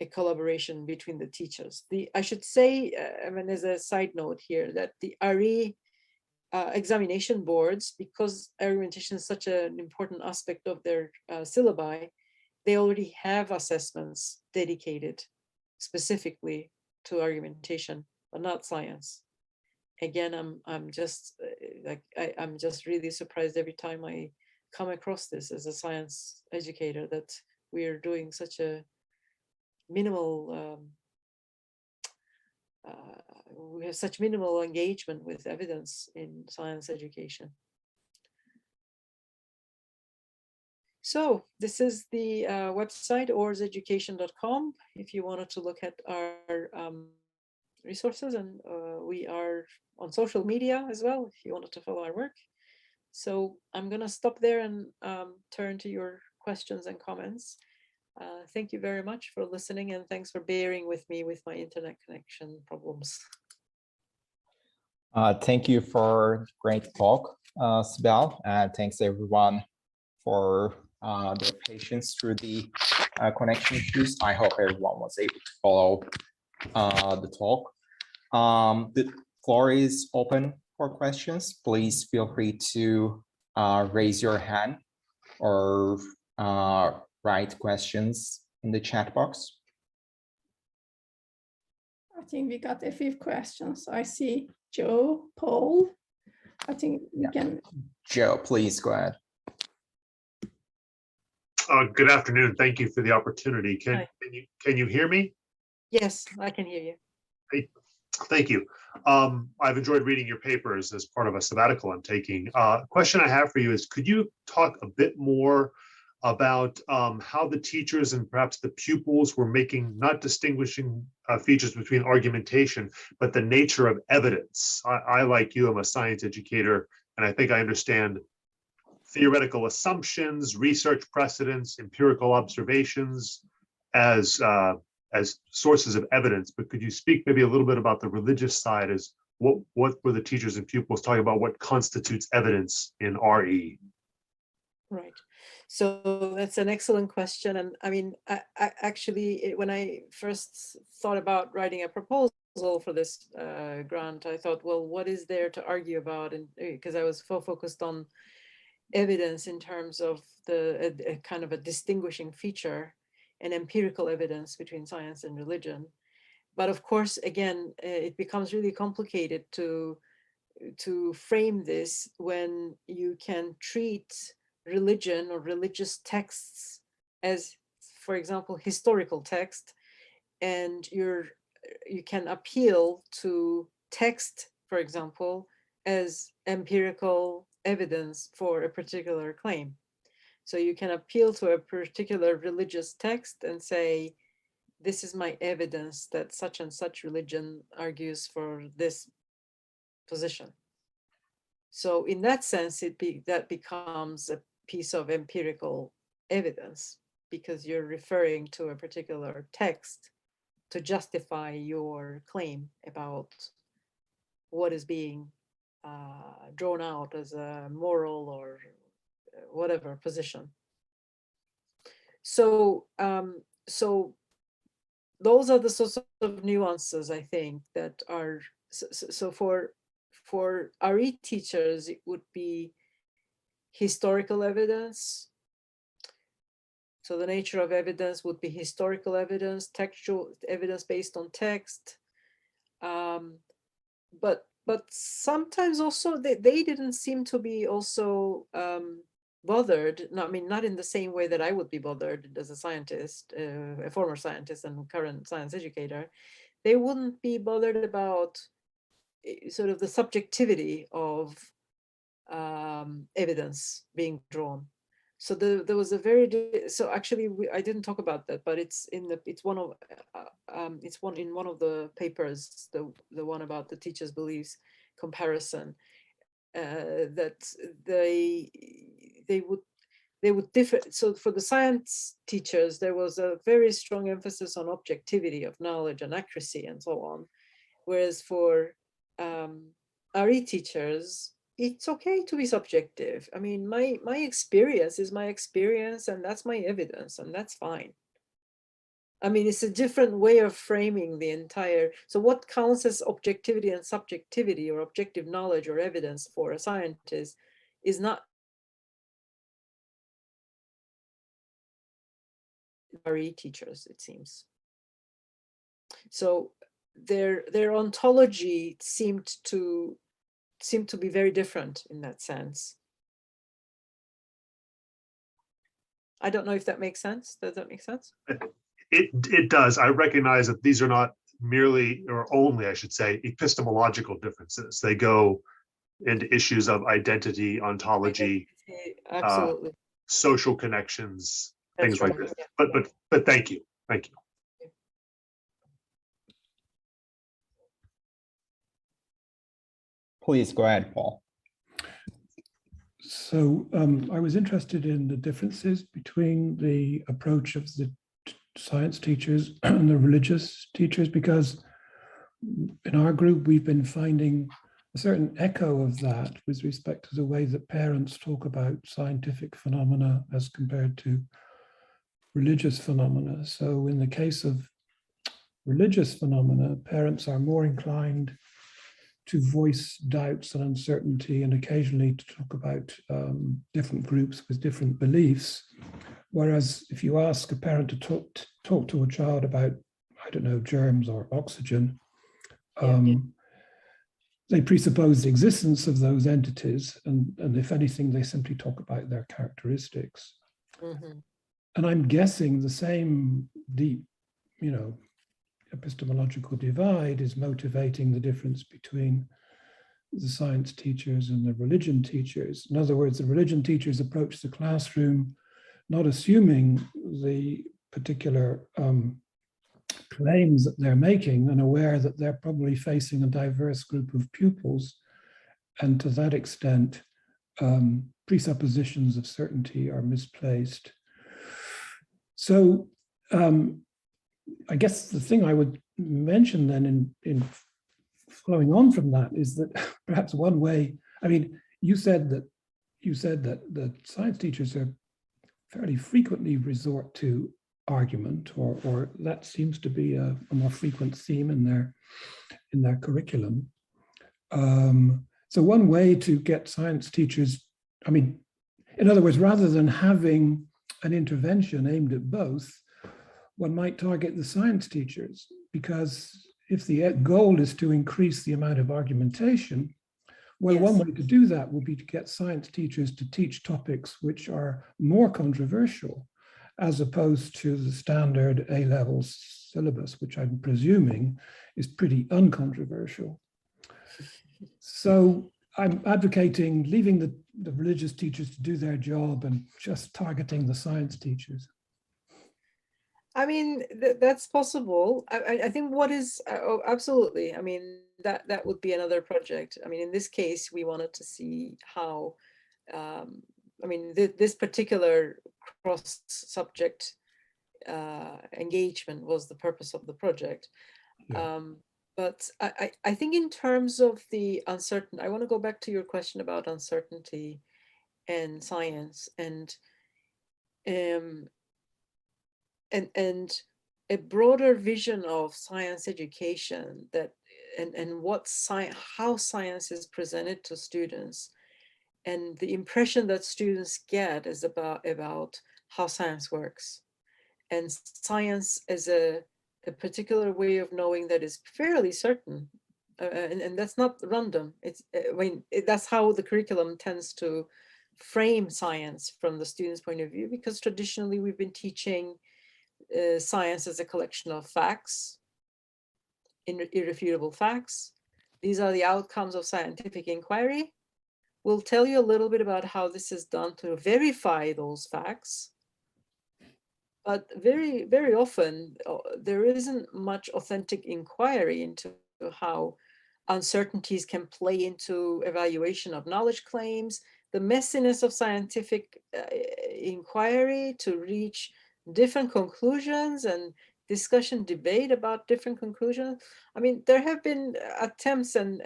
a collaboration between the teachers. I should say, I mean, as a side note here, that the RE examination boards, because argumentation is such an important aspect of their syllabi, they already have assessments dedicated specifically to argumentation, but not science. Again, I'm just like I'm just really surprised every time I come across this as a science educator, that we are doing such a minimal we have such minimal engagement with evidence in science education. So this is the website, oarseducation.com, if you wanted to look at our resources, and we are on social media as well, if you wanted to follow our work. So I'm going to stop there and turn to your questions and comments. Thank you very much for listening, and thanks for bearing with me with my internet connection problems. Thank you for great talk, Sibel, and thanks everyone for their patience through the connection issues. I hope everyone was able to follow the talk. The floor is open for questions. Please feel free to raise your hand or write questions in the chat box. I think we got a few questions. I see Joe, Paul. I think we can. Joe, please go ahead. Good afternoon. Thank you for the opportunity. Can you hear me? Yes, I can hear you. Hey, thank you. I've enjoyed reading your papers as part of a sabbatical I'm taking. Question I have for you is, could you talk a bit more about how the teachers and perhaps the pupils were making, not distinguishing features between argumentation, but the nature of evidence? I, like you, am a science educator, and I think I understand theoretical assumptions, research precedents, empirical observations as sources of evidence. But could you speak maybe a little bit about the religious side? As what were the teachers and pupils talking about? What constitutes evidence in RE? Right. So that's an excellent question. And I mean, I actually, when I first thought about writing a proposal for this grant, I thought, well, what is there to argue about? And because I was focused on evidence in terms of a kind of a distinguishing feature and empirical evidence between science and religion. But of course, again, it becomes really complicated to frame this when you can treat religion or religious texts as, for example, historical text, and you can appeal to text, for example, as empirical evidence for a particular claim. So you can appeal to a particular religious text and say, this is my evidence that such and such religion argues for this position. So in that sense, that becomes a piece of empirical evidence, because you're referring to a particular text to justify your claim about what is being drawn out as a moral or whatever position. So, so those are the sorts of nuances, I think, that are, so for RE teachers, it would be historical evidence. So the nature of evidence would be historical evidence, textual evidence based on text. But sometimes also they didn't seem to be also bothered. No, I mean, not in the same way that I would be bothered as a scientist, a former scientist and current science educator. They wouldn't be bothered about sort of the subjectivity of evidence being drawn. So there was a so actually I didn't talk about that, but it's one in one of the papers, the one about the teachers' beliefs comparison, that they would differ. So for the science teachers, there was a very strong emphasis on objectivity of knowledge and accuracy and so on, whereas for RE teachers, it's okay to be subjective. I mean, my experience is my experience, and that's my evidence, and that's fine. I mean, it's a different way of framing the entire. So what counts as objectivity and subjectivity, or objective knowledge or evidence for a scientist, is not RE teachers, it seems. So their ontology seemed to be very different in that sense. I don't know if that makes sense. Does that make sense? It does. I recognize that these are not merely, or only, I should say, epistemological differences. They go into issues of identity, ontology, absolutely, social connections, that's things right. like this. Yeah. But thank you. Please go ahead, Paul. So I was interested in the differences between the approach of the science teachers and the religious teachers, because in our group, we've been finding a certain echo of that with respect to the way that parents talk about scientific phenomena as compared to religious phenomena. So in the case of religious phenomena, parents are more inclined to voice doubts and uncertainty, and occasionally to talk about different groups with different beliefs. Whereas if you ask a parent to talk to a child about, I don't know, germs or oxygen, they presuppose the existence of those entities, and if anything, they simply talk about their characteristics. Mm-hmm. And I'm guessing the same deep, epistemological divide is motivating the difference between the science teachers and the religion teachers. In other words, the religion teachers approach the classroom not assuming the particular claims that they're making and aware that they're probably facing a diverse group of pupils. And to that extent, presuppositions of certainty are misplaced. So I guess the thing I would mention then in flowing on from that is that perhaps one way, you said that the science teachers are fairly frequently resort to argument, or that seems to be a more frequent theme in their curriculum. So one way to get science teachers, in other words, rather than having an intervention aimed at both, one might target the science teachers, because if the goal is to increase the amount of argumentation, well, Yes. one way to do that will be to get science teachers to teach topics which are more controversial, as opposed to the standard A-level syllabus, which I'm presuming is pretty uncontroversial. So I'm advocating leaving the religious teachers to do their job and just targeting the science teachers. That's possible. I think what is, absolutely. That would be another project. In this case, we wanted to see how, this particular cross-subject engagement was the purpose of the project. Yeah. But I think in terms of the uncertain, I want to go back to your question about uncertainty and science and a broader vision of science education, that and what how science is presented to students, and the impression that students get is about how science works, and science as a particular way of knowing that is fairly certain, and that's not random. That's how the curriculum tends to frame science from the student's point of view, because traditionally we've been teaching science as a collection of facts, irrefutable facts. These are the outcomes of scientific inquiry. We'll tell you a little bit about how this is done to verify those facts. But very, very often, there isn't much authentic inquiry into how uncertainties can play into evaluation of knowledge claims, the messiness of scientific inquiry to reach different conclusions and discussion, debate about different conclusions. There have been attempts and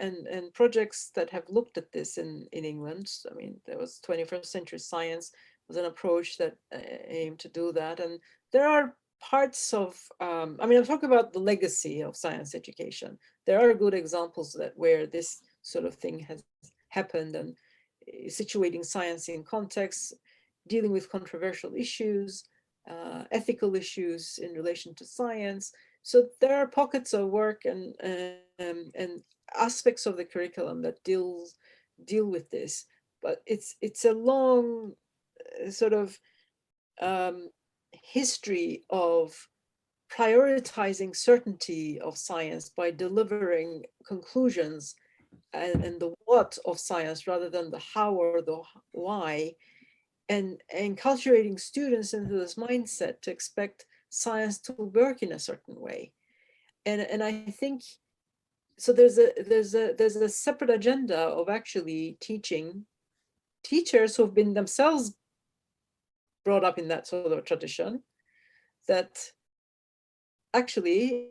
projects that have looked at this in England. There was 21st Century Science was an approach that aimed to do that. And there are parts of, I'm talking about the legacy of science education. There are good examples where this sort of thing has happened, and situating science in context, dealing with controversial issues, ethical issues in relation to science. So there are pockets of work and aspects of the curriculum that deal with this, but it's a long sort of history of prioritizing certainty of science by delivering conclusions and the what of science rather than the how or the why, and enculturating students into this mindset to expect science to work in a certain way. And I think so there's a separate agenda of actually teaching teachers who've been themselves brought up in that sort of tradition, that actually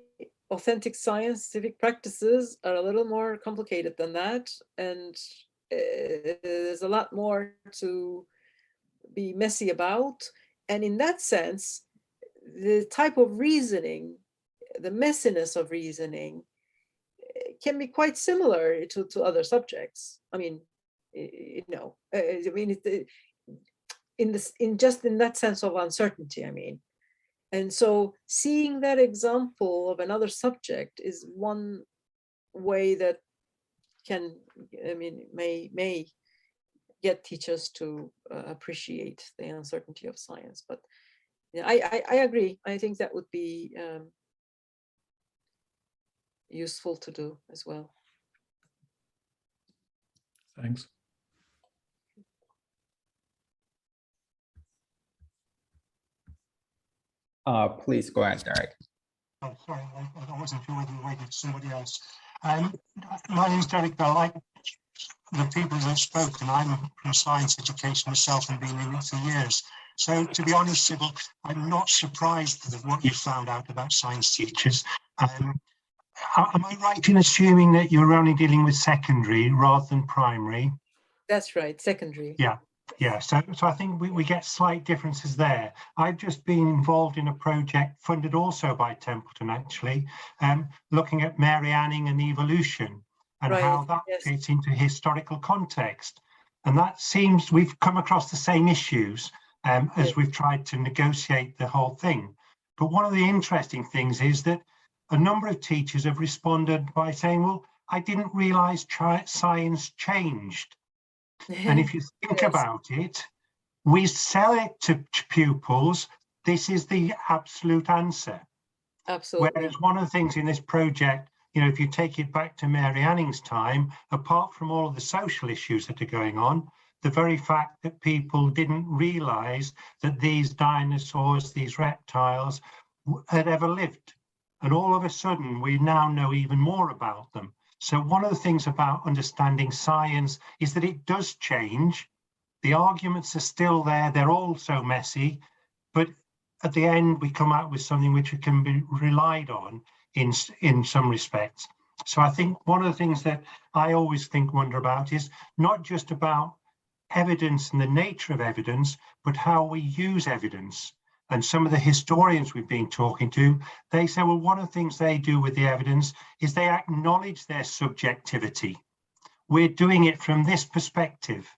authentic scientific practices are a little more complicated than that, and there's a lot more to be messy about. And in that sense, the type of reasoning, the messiness of reasoning, can be quite similar to other subjects. In that sense of uncertainty. And so seeing that example of another subject is one way that can, may get teachers to appreciate the uncertainty of science. But Yeah, I agree. I think that would be useful to do as well. Thanks. Please go ahead, Derek. Oh, sorry, I wasn't sure whether you were waiting for somebody else. My name is Derek Bell. Like the people that have spoken, I'm from science education myself and been in it for years. So to be honest, Sibel, I'm not surprised with what you found out about science teachers. Am I right in assuming that you're only dealing with secondary rather than primary? That's right, secondary. Yeah. Yeah, so I think we get slight differences there. I've just been involved in a project funded also by Templeton, actually, looking at Mary Anning and evolution and Right, how that yes. fits into historical context. And that seems we've come across the same issues as Yes. we've tried to negotiate the whole thing. But one of the interesting things is that a number of teachers have responded by saying, well, I didn't realize science changed. And if you think Yes. about it, we sell it to pupils. This is the absolute answer. Absolutely. Whereas one of the things in this project, you know, if you take it back to Mary Anning's time, apart from all of the social issues that are going on, the very fact that people didn't realize that these dinosaurs, these reptiles had ever lived. And all of a sudden, we now know even more about them. So one of the things about understanding science is that it does change. The arguments are still there. They're all so messy, but at the end, we come out with something which can be relied on in some respects. So I think one of the things that I always wonder about is not just about evidence and the nature of evidence, but how we use evidence. And some of the historians we've been talking to, they say, well, one of the things they do with the evidence is they acknowledge their subjectivity. We're doing it from this perspective,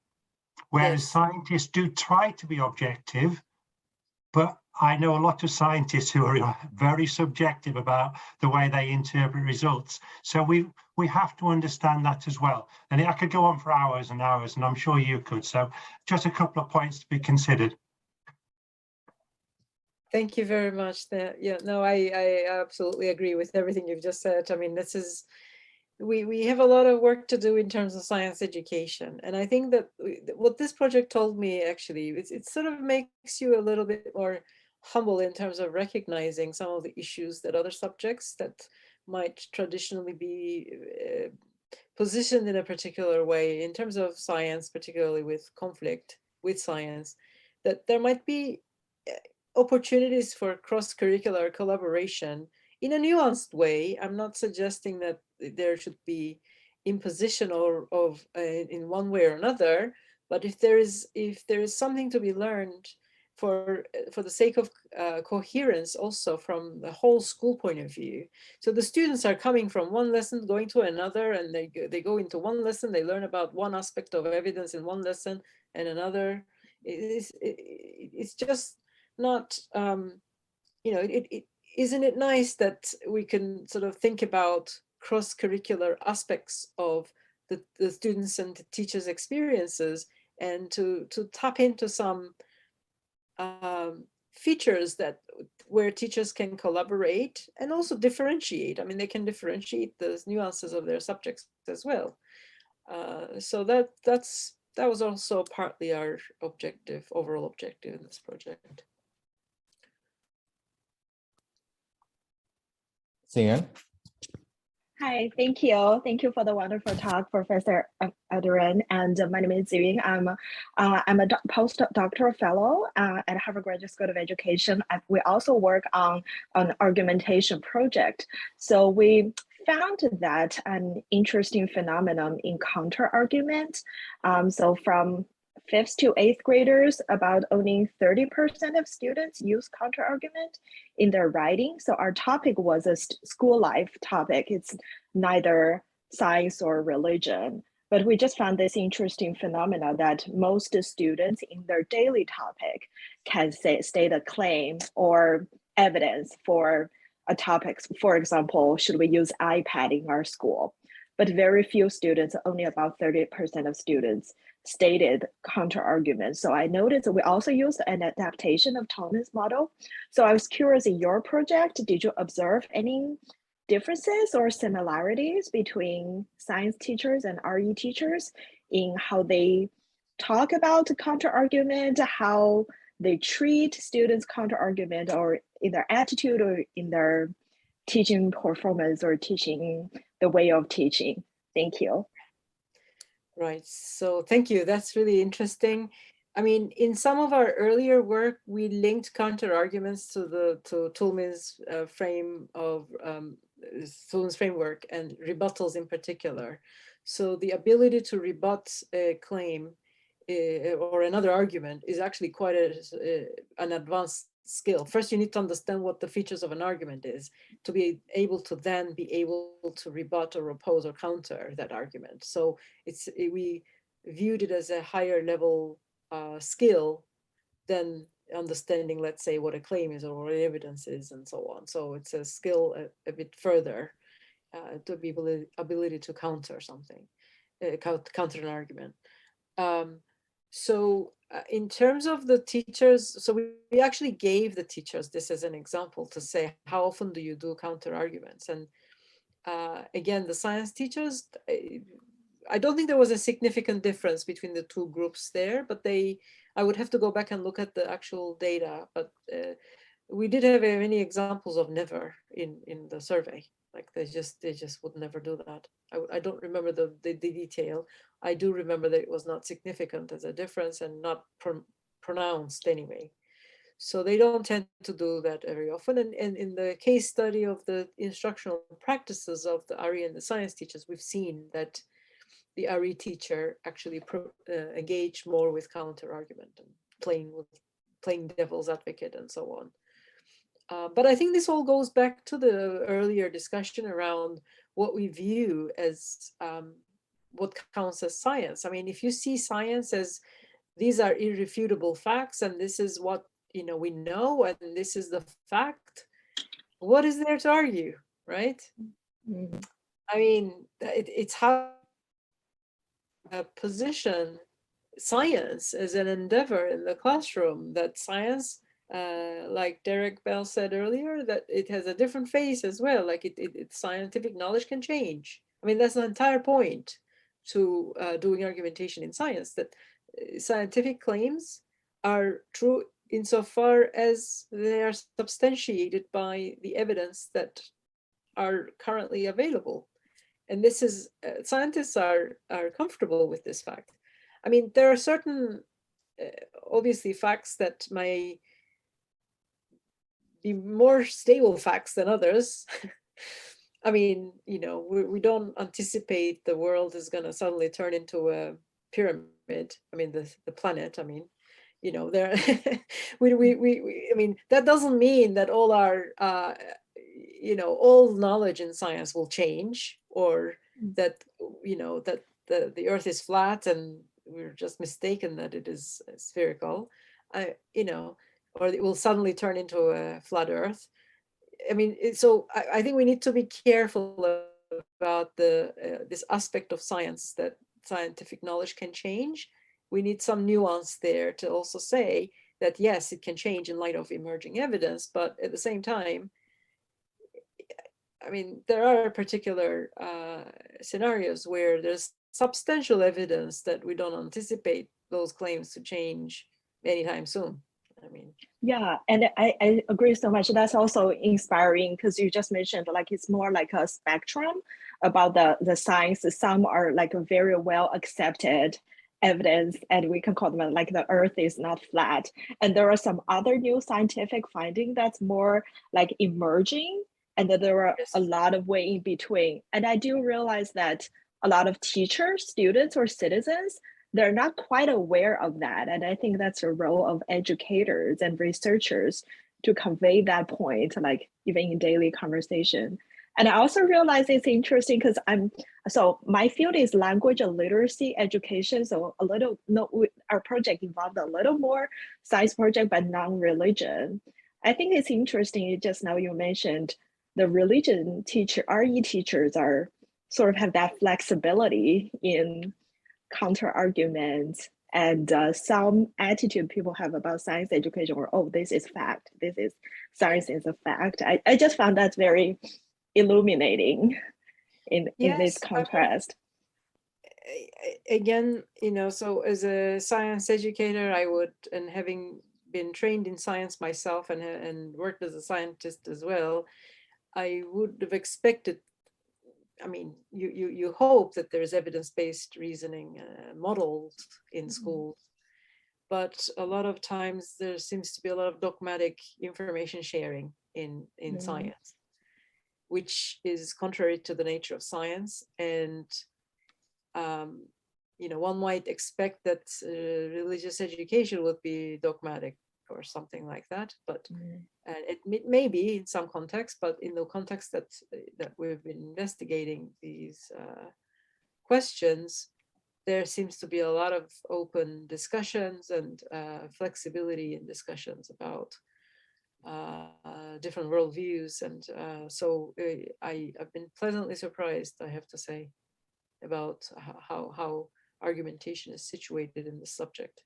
whereas Yes. scientists do try to be objective, but I know a lot of scientists who are very subjective about the way they interpret results. So we have to understand that as well. And I could go on for hours and hours, and I'm sure you could. So just a couple of points to be considered. Thank you very much. Yeah, no, I absolutely agree with everything you've just said. I mean, this is, we have a lot of work to do in terms of science education. And I think that what this project told me, actually, it sort of makes you a little bit more humble in terms of recognizing some of the issues that other subjects that might traditionally be positioned in a particular way in terms of science, particularly with conflict with science, that there might be opportunities for cross-curricular collaboration in a nuanced way. I'm not suggesting that there should be imposition of in one way or another, but if there is something to be learned for the sake of coherence, also from the whole school point of view. So the students are coming from one lesson, going to another, and they go into one lesson, they learn about one aspect of evidence in one lesson and another. It's just not, isn't it nice that we can sort of think about cross-curricular aspects of the students and the teachers' experiences, and to tap into some features where teachers can collaborate and also differentiate. I mean, they can differentiate the nuances of their subjects as well. So that was also partly our overall objective in this project. Sian? Hi, thank you. Thank you for the wonderful talk, Professor Erduran. And my name is Ziying. I'm a postdoctoral fellow at Harvard Graduate School of Education. We also work on an argumentation project. So we found that an interesting phenomenon in counter-argument. So from 5th to 8th graders, about only 30% of students use counter-argument in their writing. So our topic was a school life topic. It's neither science or religion, but we just found this interesting phenomena that most students in their daily topic can state a claim or evidence for a topic. For example, should we use iPad in our school? but very few students, only about 30% of students stated counter arguments. So I noticed that we also used an adaptation of Tolman's model. So I was curious, in your project, did you observe any differences or similarities between science teachers and RE teachers in how they talk about counter argument, how they treat students' counter argument, or in their attitude or in their teaching performance or teaching the way of teaching? Thank you. Right. So thank you. That's really interesting. I mean, in some of our earlier work, we linked counter arguments to Tolman's Tolman's framework and rebuttals in particular. So the ability to rebut a claim or another argument is actually quite an advanced skill. First, you need to understand what the features of an argument is to be able to then be able to rebut or oppose or counter that argument. So we viewed it as a higher level skill than understanding, let's say, what a claim is or what evidence is and so on. So it's a skill a bit further to be ability to counter something, counter an argument. So in terms of the teachers, so we actually gave the teachers this as an example to say, how often do you do counter arguments? And again, the science teachers, I don't think there was a significant difference between the two groups there, but I would have to go back and look at the actual data, but we did have many examples of never in the survey. Like they just would never do that. I don't remember the detail. I do remember that it was not significant as a difference and not pronounced anyway. So they don't tend to do that very often. And in the case study of the instructional practices of the RE and the science teachers, we've seen that the RE teacher actually engaged more with counter argument and playing devil's advocate and so on. But I think this all goes back to the earlier discussion around what we view as what counts as science. I mean, if you see science as these are irrefutable facts and this is what we know and this is the fact, what is there to argue, right? Mm-hmm. I mean, it's how position science as an endeavor in the classroom, that science, like Derek Bell said earlier, that it has a different face as well. Like scientific knowledge can change. I mean, that's the entire point to doing argumentation in science, that scientific claims are true insofar as they are substantiated by the evidence that are currently available. And this is, scientists are comfortable with this fact. I mean, there are certain, obviously, facts that may be more stable facts than others. I mean, we don't anticipate the world is going to suddenly turn into a pyramid. I mean, the planet, I mean, there, I mean, that doesn't mean that all our, all knowledge in science will change, or that, that the earth is flat and we're just mistaken that it is spherical, or it will suddenly turn into a flat earth. I mean, so I think we need to be careful about this aspect of science, that scientific knowledge can change. We need some nuance there to also say that, yes, it can change in light of emerging evidence, but at the same time, I mean, there are particular scenarios where there's substantial evidence that we don't anticipate those claims to change anytime soon. I mean, yeah, and I agree so much. That's also inspiring, because you just mentioned like it's more like a spectrum about the science. Some are like a very well accepted evidence, and we can call them like the earth is not flat. And there are some other new scientific findings that's more like emerging, and that there are a lot of way in between. And I do realize that a lot of teachers, students, or citizens, they're not quite aware of that. And I think that's a role of educators and researchers to convey that point, like even in daily conversation. And I also realize it's interesting because so my field is language and literacy education. So our project involved a little more science project, but non-religion. I think it's interesting, just now you mentioned the religion teacher, RE teachers are sort of have that flexibility in counter arguments and some attitude people have about science education, or, oh, this is fact, this is science is a fact. I just found that very illuminating in this contrast. Again, so as a science educator, I would, and having been trained in science myself and worked as a scientist as well, I would have expected, I mean, you hope that there's evidence-based reasoning modeled in schools, but a lot of times there seems to be a lot of dogmatic information sharing in science, which is contrary to the nature of science. And one might expect that religious education would be dogmatic or something like that, but it may be in some context, but in the context that we've been investigating these questions, there seems to be a lot of open discussions and flexibility in discussions about different worldviews. And so I've been pleasantly surprised, I have to say, about how argumentation is situated in this subject.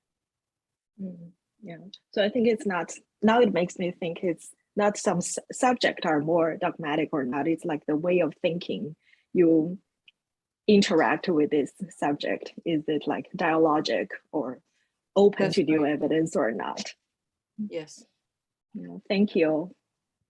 Yeah, so I think it's not, now it makes me think it's not some subject are more dogmatic or not, it's like the way of thinking you interact with this subject. Is it like dialogic or open That's to new right. evidence or not? Yes. Yeah, thank you.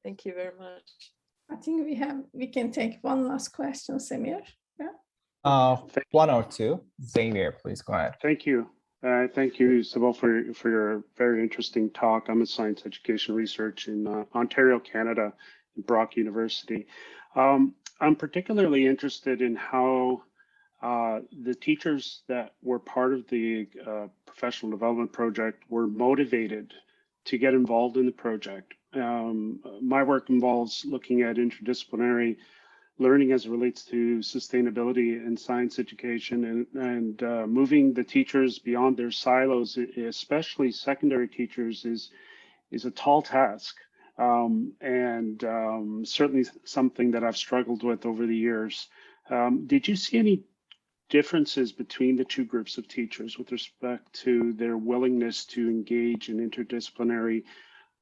Thank you very much. I think we can take one last question, Samir. Yeah. One or two. Xavier, please go ahead. Thank you. Thank you, Sibel, for your very interesting talk. I'm a science education research in Ontario, Canada, at Brock University. I'm particularly interested in how the teachers that were part of the professional development project were motivated to get involved in the project. My work involves looking at interdisciplinary learning as it relates to sustainability in science education and moving the teachers beyond their silos, especially secondary teachers, is a tall task, and certainly something that I've struggled with over the years. Did you see any differences between the two groups of teachers with respect to their willingness to engage in interdisciplinary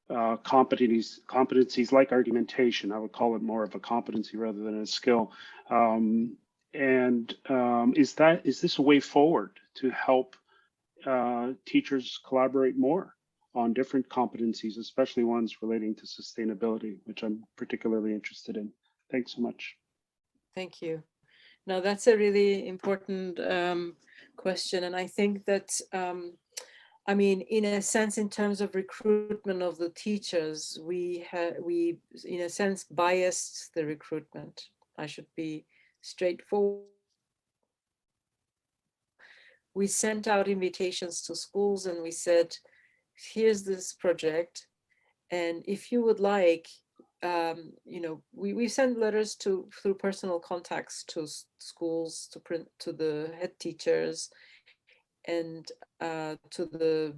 competencies like argumentation? I would call it more of a competency rather than a skill. Is this a way forward to help teachers collaborate more on different competencies, especially ones relating to sustainability, which I'm particularly interested in? Thanks so much. Thank you. Now, that's a really important question. And I think that I mean, in a sense, in terms of recruitment of the teachers, we in a sense biased the recruitment. I should be straightforward. We sent out invitations to schools and we said, here's this project. And if you would like, we send letters through personal contacts to schools, to the head teachers, and to the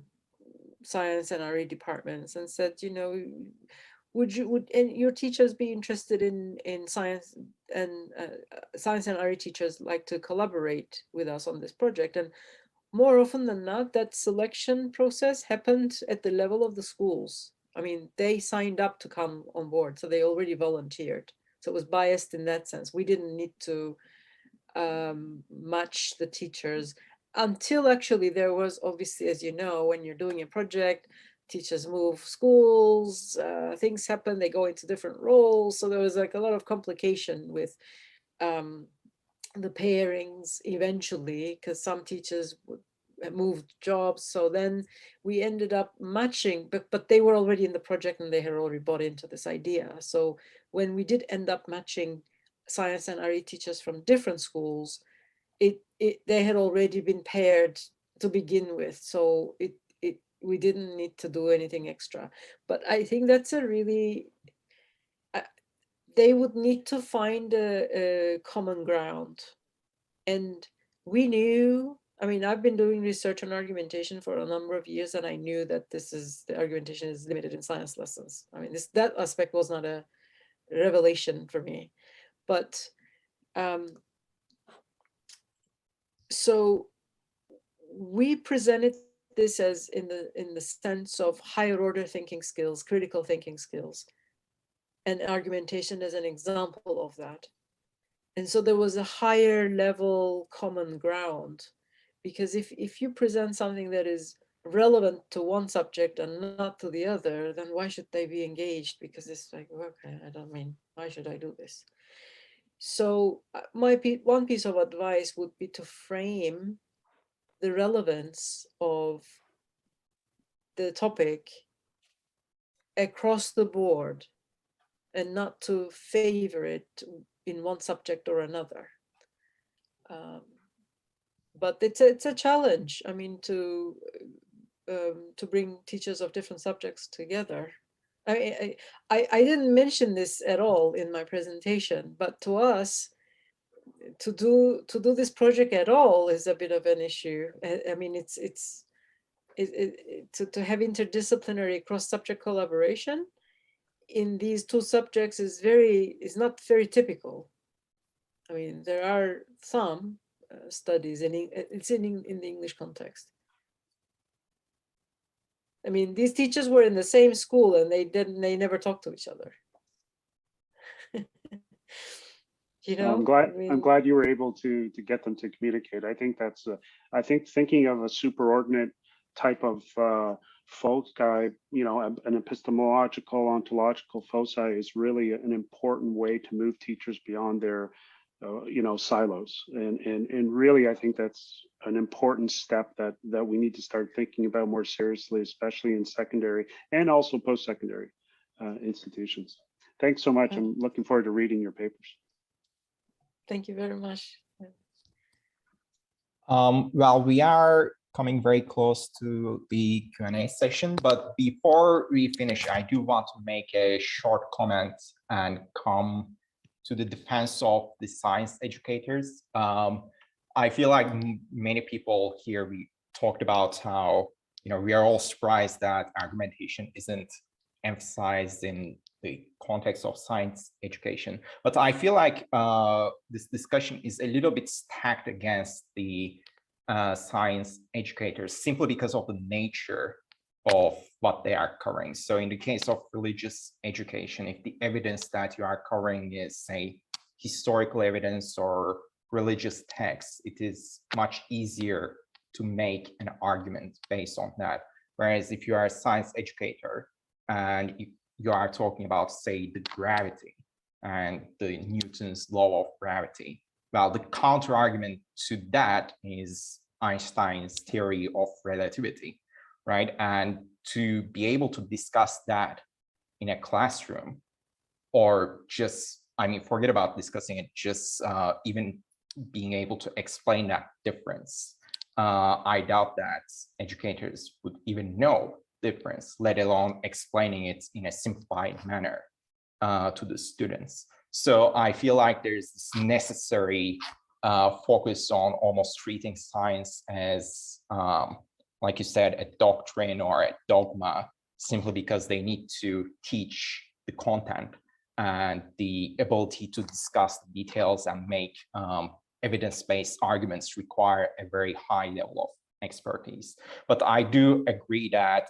science and RE departments, and said, would your teachers be interested in science, and science and RE teachers like to collaborate with us on this project? And more often than not, that selection process happened at the level of the schools. I mean, they signed up to come on board, so they already volunteered. So it was biased in that sense. We didn't need to match the teachers until actually there was, obviously, as you know, when you're doing a project, teachers move schools, things happen, they go into different roles. So there was like a lot of complication with the pairings eventually, because some teachers moved jobs. So then we ended up matching, but they were already in the project and they had already bought into this idea. So when we did end up matching science and RE teachers from different schools, they had already been paired to begin with. So we didn't need to do anything extra. But I think that's a really, they would need to find a common ground. And we knew, I mean, I've been doing research on argumentation for a number of years, and I knew that the argumentation is limited in science lessons. I mean, that aspect was not a revelation for me. But so we presented this as in the sense of higher order thinking skills, critical thinking skills, and argumentation as an example of that. And so there was a higher level common ground, because if you present something that is relevant to one subject and not to the other, then why should they be engaged? Because it's like, okay, I don't mean, why should I do this? So one piece of advice would be to frame the relevance of the topic across the board and not to favor it in one subject or another. But it's a challenge. I mean, to bring teachers of different subjects together. I didn't mention this at all in my presentation, but to us, to do this project at all is a bit of an issue. I mean, to have interdisciplinary cross-subject collaboration in these two subjects is not very typical. I mean, there are some studies in the English context. I mean, these teachers were in the same school and they never talked to each other. You know, I'm glad you were able to get them to communicate. I think that's I think thinking of a superordinate type of an epistemological, ontological foci is really an important way to move teachers beyond their silos. And really, I think that's an important step that we need to start thinking about more seriously, especially in secondary and also post-secondary institutions. Thanks so much. I'm looking forward to reading your papers. Thank you very much. Well, we are coming very close to the Q&A session, but before we finish, I do want to make a short comment and come to the defense of the science educators. I feel like many people here, we talked about how, we are all surprised that argumentation isn't emphasized in the context of science education. But I feel like this discussion is a little bit stacked against the science educators simply because of the nature of what they are covering. So in the case of religious education, if the evidence that you are covering is, say, historical evidence or religious texts, it is much easier to make an argument based on that. Whereas if you are a science educator and you are talking about, say, the gravity and the Newton's law of gravity, well, the counter argument to that is Einstein's theory of relativity, right? And to be able to discuss that in a classroom, or just, forget about discussing it, just even being able to explain that difference, I doubt that educators would even know difference, let alone explaining it in a simplified manner to the students. So I feel like there's this necessary focus on almost treating science as, like you said, a doctrine or a dogma, simply because they need to teach the content, and the ability to discuss the details and make evidence-based arguments require a very high level of expertise. But I do agree that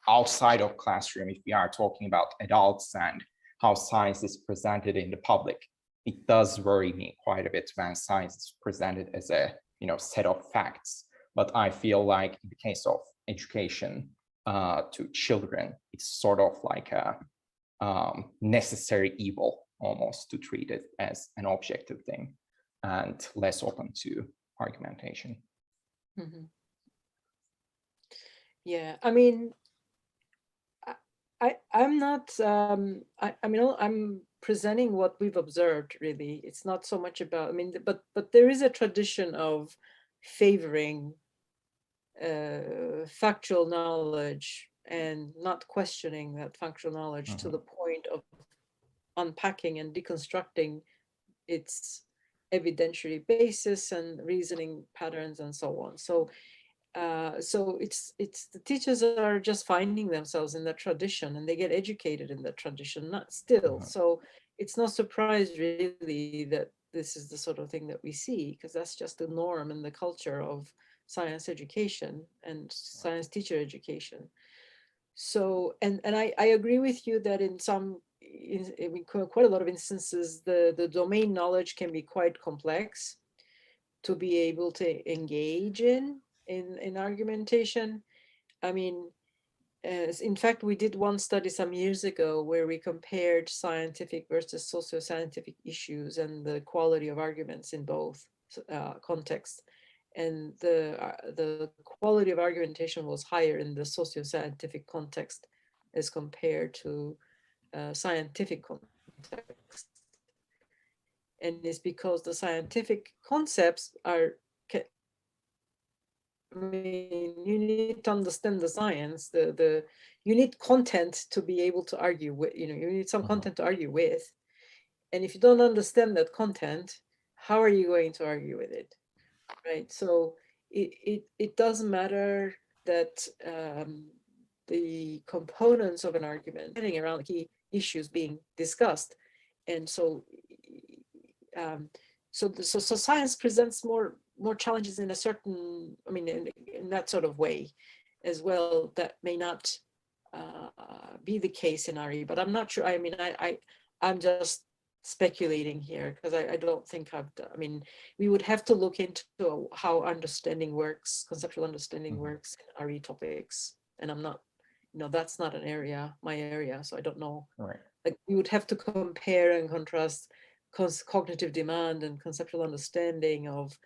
outside of classroom, if we are talking about adults and how science is presented in the public, it does worry me quite a bit when science is presented as a set of facts. But I feel like in the case of education to children, it's sort of like a necessary evil almost to treat it as an objective thing and less open to argumentation. Mm-hmm. Yeah, I mean, I'm not, I'm presenting what we've observed, really. It's not so much about, but there is a tradition of favoring factual knowledge and not questioning that factual knowledge to the point of unpacking and deconstructing its evidentiary basis and reasoning patterns and so on. So it's the teachers are just finding themselves in that tradition, and they get educated in that tradition, not still. So it's no surprise really that this is the sort of thing that we see, because that's just the norm and the culture of science education and science teacher education. So, and I agree with you that in quite a lot of instances, the domain knowledge can be quite complex to be able to engage in argumentation. I mean, in fact, we did one study some years ago where we compared scientific versus socio-scientific issues and the quality of arguments in both contexts. And the quality of argumentation was higher in the socio-scientific context as compared to scientific context. And it's because the scientific concepts are, I mean, you need to understand the science, you need content to be able to argue with, you need some content to argue with. And if you don't understand that content, how are you going to argue with it? Right. So it doesn't matter that the components of an argument getting around the key issues being discussed. And so so science presents more challenges in a certain, I mean, in that sort of way as well, that may not be the case in RE, but I'm not sure. I mean, I'm just speculating here because I don't think I mean, we would have to look into how understanding works, conceptual understanding works in RE topics. And I'm not, that's not my area. So I don't know. Right. Like, we would have to compare and contrast cognitive demand and conceptual understanding of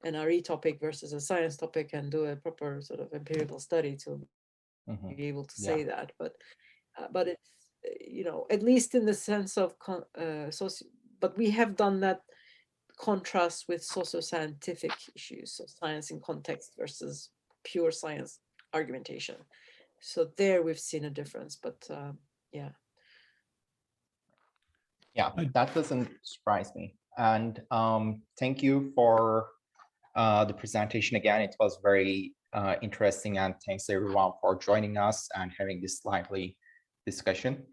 an RE topic versus a science topic and do a proper sort of empirical study to be able to say that. But it's, at least in the sense of, but we have done that contrast with socio-scientific issues, so science in context versus pure science argumentation. So there we've seen a difference, but yeah. Yeah, that doesn't surprise me. And thank you for the presentation again. It was very interesting, and thanks everyone for joining us and having this lively discussion.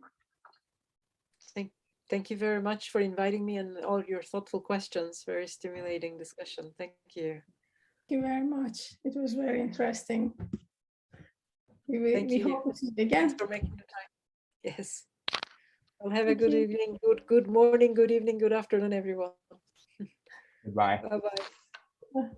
Thank you very much for inviting me and all your thoughtful questions. Very stimulating discussion. Thank you. Thank you very much. It was very interesting. We hope to see you again. Thanks for making the time. Yes. Well, have a good evening, good morning, good evening, good afternoon, everyone. Goodbye. Bye-bye.